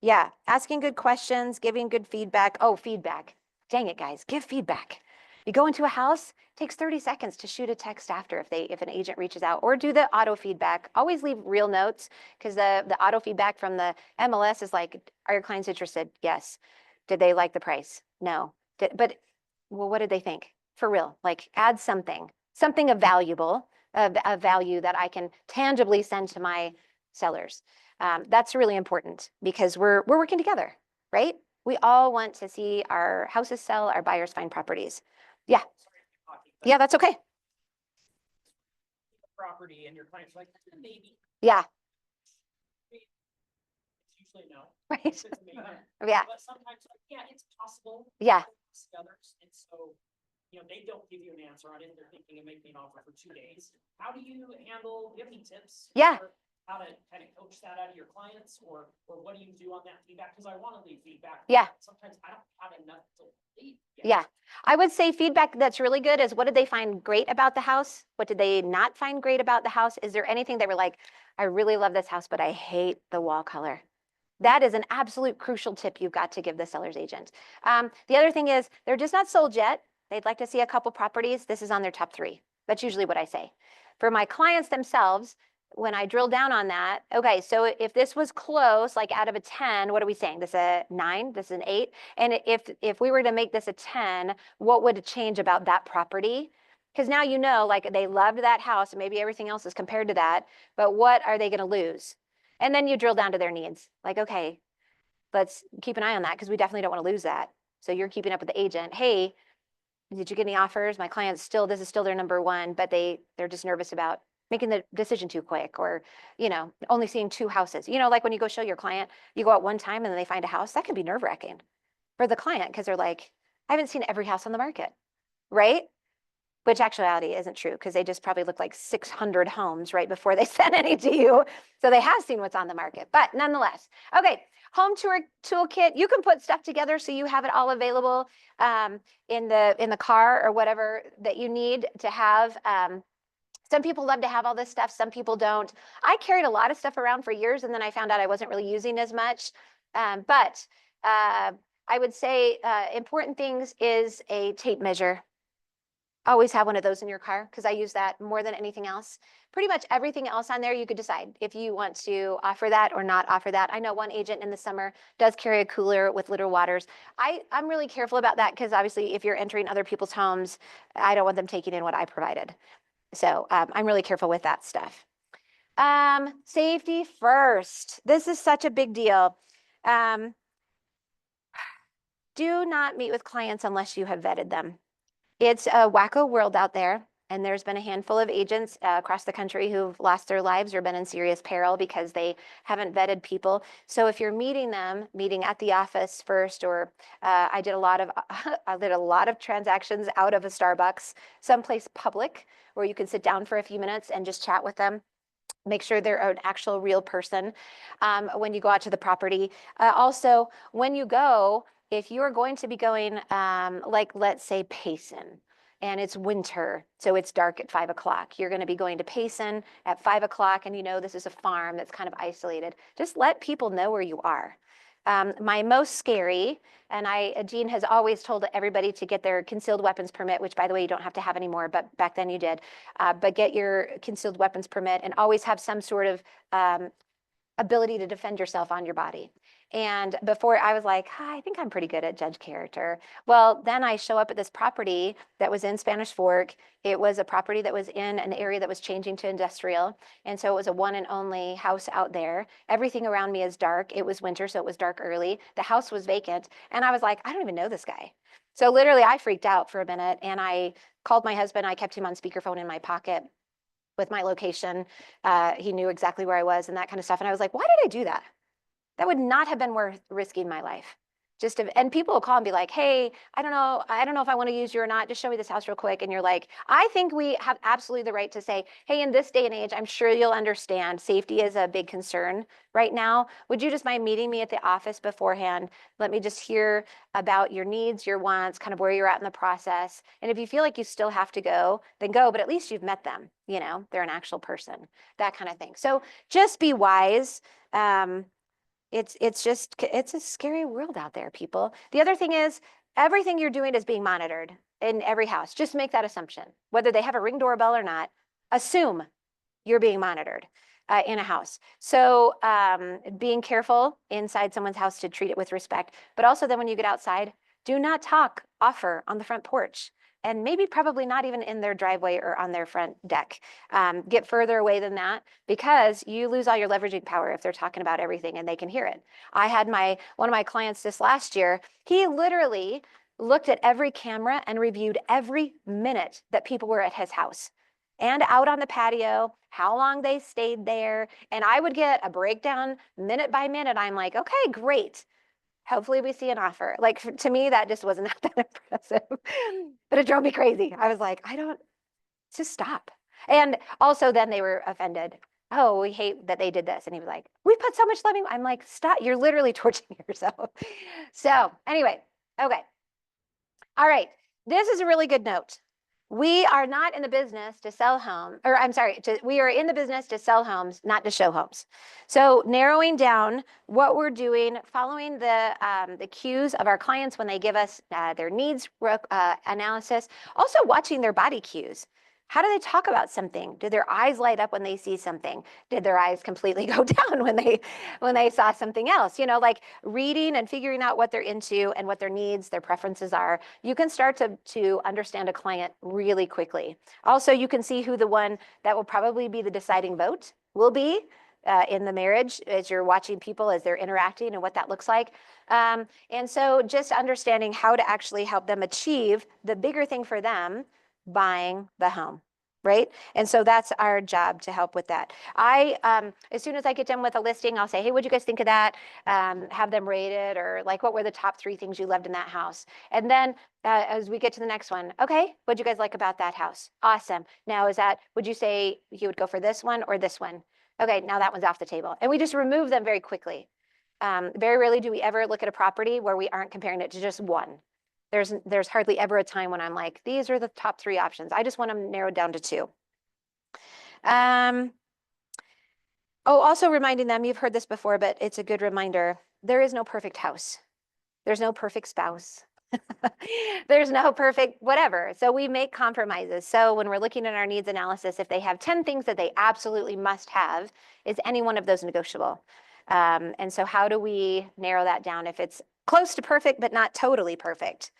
Yeah, asking good questions, giving good feedback. Oh, feedback. Dang it, guys, give feedback. You go into a house, takes 30 seconds to shoot a text after if an agent reaches out, or do the auto feedback. Always leave real notes, because the auto feedback from the MLS is like, are your clients interested? Yes. Did they like the price? No. Well, what did they think? For real, like add something of value that I can tangibly send to my sellers. That's really important because we're working together, right? We all want to see our houses sell, our buyers find properties. Yeah. Sorry if you're talking, but Yeah, that's okay. property and your client's like, maybe. Yeah. It's usually no. Right. It's a maybe. Yeah. But sometimes, like, yeah, it's possible. Yeah. Others, and so, you know, they don't give you an answer on it. They're thinking of making an offer for 2 days. How do you handle? Do you have any tips? Yeah. For how to kind of coach that out of your clients, or what do you do on that feedback? Because I want to leave feedback. Yeah. Sometimes I don't have enough to leave. Yeah. I would say feedback that's really good is, what did they find great about the house? What did they not find great about the house? Is there anything they were like, I really love this house, but I hate the wall color? That is an absolute crucial tip you've got to give the seller's agent. The other thing is, they're just not sold yet. They'd like to see a couple properties. This is on their top 3. That's usually what I say. For my clients themselves, when I drill down on that, okay, so if this was close, like out of a 10, what are we saying? This is a 9, this is an 8. And if we were to make this a 10, what would change about that property? Because now you know, like, they loved that house and maybe everything else is compared to that, but what are they going to lose? And then you drill down to their needs. Like, okay, let's keep an eye on that because we definitely don't want to lose that. So you're keeping up with the agent. Hey, did you get any offers? My client's this is still their number 1, but they're just nervous about making the decision too quick, or, you know, only seeing 2 houses. You know, like when you go show your client, you go out one time and then they find a house. That can be nerve-wracking for the client because they're like, I haven't seen every house on the market, right? Which actuality isn't true, because they just probably looked like 600 homes right before they sent any to you. So they have seen what's on the market, but nonetheless. Okay, home tour toolkit. You can put stuff together so you have it all available in the car or whatever that you need to have. Some people love to have all this stuff. Some people don't. I carried a lot of stuff around for years, and then I found out I wasn't really using as much. But I would say important things is a tape measure. Always have one of those in your car, because I use that more than anything else. Pretty much everything else on there, you could decide if you want to offer that or not offer that. I know one agent in the summer does carry a cooler with little waters. I'm really careful about that, because obviously if you're entering other people's homes, I don't want them taking in what I provided. So I'm really careful with that stuff. Safety first. This is such a big deal. Do not meet with clients unless you have vetted them. It's a wacko world out there. And there's been a handful of agents across the country who've lost their lives or been in serious peril because they haven't vetted people. So if you're meeting them, meeting at the office first, or I did a lot of transactions out of a Starbucks, someplace public where you can sit down for a few minutes and just chat with them. Make sure they're an actual real person when you go out to the property. Also, when you go, if you're going to be going, like let's say Payson, and it's winter, so it's dark at 5 o'clock. You're going to be going to Payson at 5 o'clock, and you know this is a farm that's kind of isolated. Just let people know where you are. My most scary, and Jean has always told everybody to get their concealed weapons permit, which by the way, you don't have to have anymore, but back then you did. But get your concealed weapons permit and always have some sort of ability to defend yourself on your body. And before I was like, I think I'm pretty good at judge character. Well, then I show up at this property that was in Spanish Fork. It was a property that was in an area that was changing to industrial. And so it was a one and only house out there. Everything around me is dark. It was winter, so it was dark early. The house was vacant. And I was like, I don't even know this guy. So literally I freaked out for a minute and I called my husband. I kept him on speakerphone in my pocket with my location. He knew exactly where I was and that kind of stuff. And I was like, why did I do that? That would not have been worth risking my life. And people will call and be like, hey, I don't know if I want to use you or not. Just show me this house real quick. And you're like, I think we have absolutely the right to say, hey, in this day and age, I'm sure you'll understand safety is a big concern right now. Would you just mind meeting me at the office beforehand? Let me just hear about your needs, your wants, kind of where you're at in the process. And if you feel like you still have to go, then go, but at least you've met them. You know, they're an actual person, that kind of thing. So just be wise. It's a scary world out there, people. The other thing is everything you're doing is being monitored in every house. Just make that assumption. Whether they have a Ring doorbell or not, assume you're being monitored in a house. So being careful inside someone's house to treat it with respect. But also then when you get outside, do not talk offer on the front porch. And maybe probably not even in their driveway or on their front deck. Get further away than that because you lose all your leveraging power if they're talking about everything and they can hear it. I had one of my clients this last year, he literally looked at every camera and reviewed every minute that people were at his house and out on the patio, how long they stayed there. And I would get a breakdown minute by minute. I'm like, okay, great. Hopefully we see an offer. Like to me, that just wasn't that impressive, but it drove me crazy. I was like, just stop. And also then they were offended. Oh, we hate that they did this. And he was like, we put so much loving. I'm like, stop. You're literally torturing yourself. So anyway, okay. All right. This is a really good note. We are not in the business to sell homes, or I'm sorry, we are in the business to sell homes, not to show homes. So narrowing down what we're doing, following the cues of our clients when they give us their needs analysis, also watching their body cues. How do they talk about something? Do their eyes light up when they see something? Did their eyes completely go down when they saw something else? You know, like reading and figuring out what they're into and what their needs, their preferences are. You can start to understand a client really quickly. Also, you can see who the one that will probably be the deciding vote will be in the marriage as you're watching people as they're interacting and what that looks like. And so just understanding how to actually help them achieve the bigger thing for them, buying the home, right? And so that's our job to help with that. As soon as I get done with a listing, I'll say, hey, what'd you guys think of that? Have them rate it, or like, what were the top 3 things you loved in that house? And then as we get to the next one, okay, what'd you guys like about that house? Awesome. Now would you say you would go for this one or this one? Okay, now that one's off the table. And we just remove them very quickly. Very rarely do we ever look at a property where we aren't comparing it to just one. There's hardly ever a time when I'm like, these are the top 3 options. I just want them narrowed down to 2. Also reminding them, you've heard this before, but it's a good reminder. There is no perfect house. There's no perfect spouse. There's no perfect whatever. So we make compromises. So when we're looking at our needs analysis, if they have 10 things that they absolutely must have, is any one of those negotiable? And so how do we narrow that down if it's close to perfect, but not totally perfect?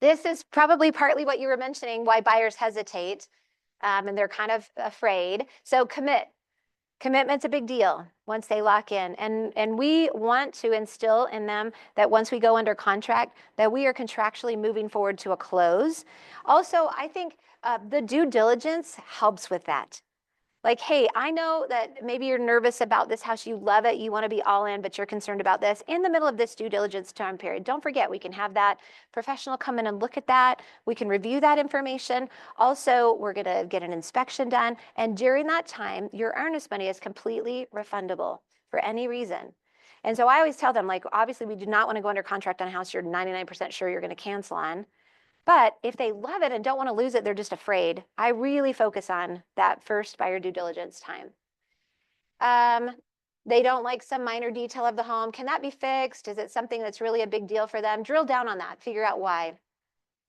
This is probably partly what you were mentioning, why buyers hesitate, and they're kind of afraid. So commit. Commitment's a big deal once they lock in. And we want to instill in them that once we go under contract, that we are contractually moving forward to a close. Also, I think the due diligence helps with that. Like, hey, I know that maybe you're nervous about this house, you love it, you want to be all in, but you're concerned about this. In the middle of this due diligence time period, don't forget, we can have that professional come in and look at that. We can review that information. Also, we're going to get an inspection done. And during that time, your earnest money is completely refundable for any reason. And so I always tell them, like, obviously, we do not want to go under contract on a house you're 99% sure you're going to cancel on. But if they love it and don't want to lose it, they're just afraid. I really focus on that first buyer due diligence time. They don't like some minor detail of the home. Can that be fixed? Is it something that's really a big deal for them? Drill down on that, figure out why.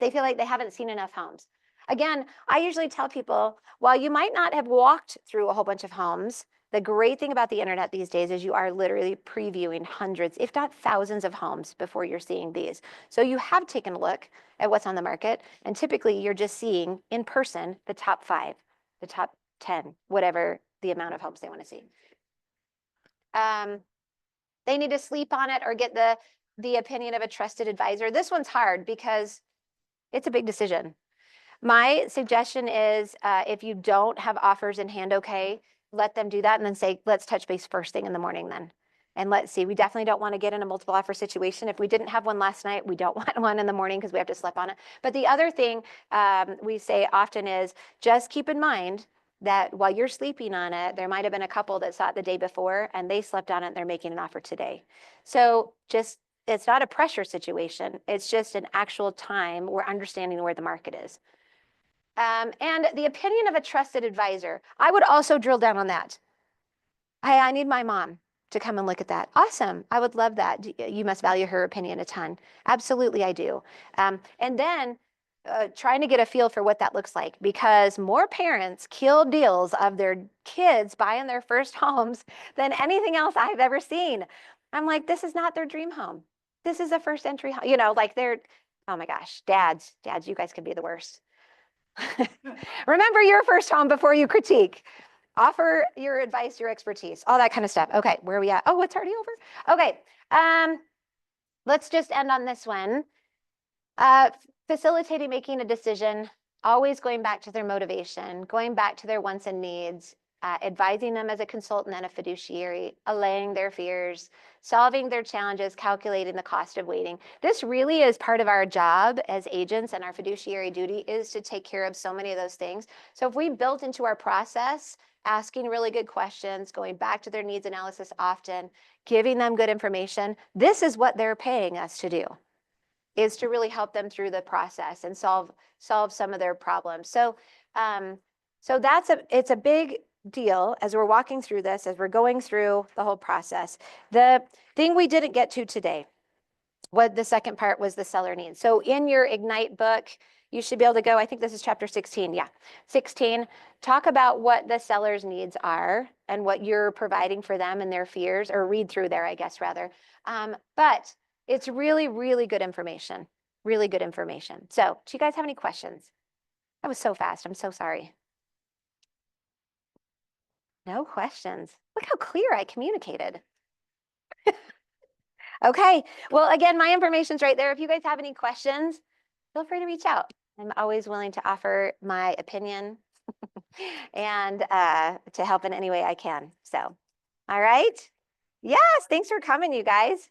They feel like they haven't seen enough homes. Again, I usually tell people, while you might not have walked through a whole bunch of homes, the great thing about the internet these days is you are literally previewing hundreds, if not thousands of homes before you're seeing these. So you have taken a look at what's on the market, and typically you're just seeing in person the top 5, the top 10, whatever the amount of homes they want to see. They need to sleep on it or get the opinion of a trusted advisor. This one's hard because it's a big decision. My suggestion is if you don't have offers in hand, okay, let them do that and then say, let's touch base first thing in the morning then. And let's see, we definitely don't want to get in a multiple offer situation. If we didn't have one last night, we don't want one in the morning because we have to sleep on it. But the other thing we say often is just keep in mind that while you're sleeping on it, there might have been a couple that saw it the day before and they slept on it and they're making an offer today. So just, it's not a pressure situation. It's just an actual time we're understanding where the market is. And the opinion of a trusted advisor, I would also drill down on that. I need my mom to come and look at that. Awesome. I would love that. You must value her opinion a ton. Absolutely, I do. And then trying to get a feel for what that looks like, because more parents kill deals of their kids buying their first homes than anything else I've ever seen. I'm like, this is not their dream home. This is a first entry home. You know, like they're, oh my gosh, dads, you guys can be the worst. Remember your first home before you critique. Offer your advice, your expertise, all that kind of stuff. Okay, where are we at? Oh, it's already over? Okay, let's just end on this one. Facilitating making a decision, always going back to their motivation, going back to their wants and needs, advising them as a consultant and a fiduciary, allaying their fears, solving their challenges, calculating the cost of waiting. This really is part of our job as agents, and our fiduciary duty is to take care of so many of those things. So if we built into our process, asking really good questions, going back to their needs analysis often, giving them good information, this is what they're paying us to do, is to really help them through the process and solve some of their problems. So so it's a big deal as we're walking through this, as we're going through the whole process. The thing we didn't get to today, what the second part was the seller needs. So in your Ignite book, you should be able to go, I think this is chapter 16, yeah, 16, talk about what the seller's needs are and what you're providing for them and their fears, or read through there, I guess, rather. But it's really, really good information, really good information. So do you guys have any questions? That was so fast, I'm so sorry. No questions. Look how clear I communicated. Okay, well, again, my information's right there. If you guys have any questions, feel free to reach out. I'm always willing to offer my opinion and to help in any way I can. So, all right. Yes, thanks for coming, you guys.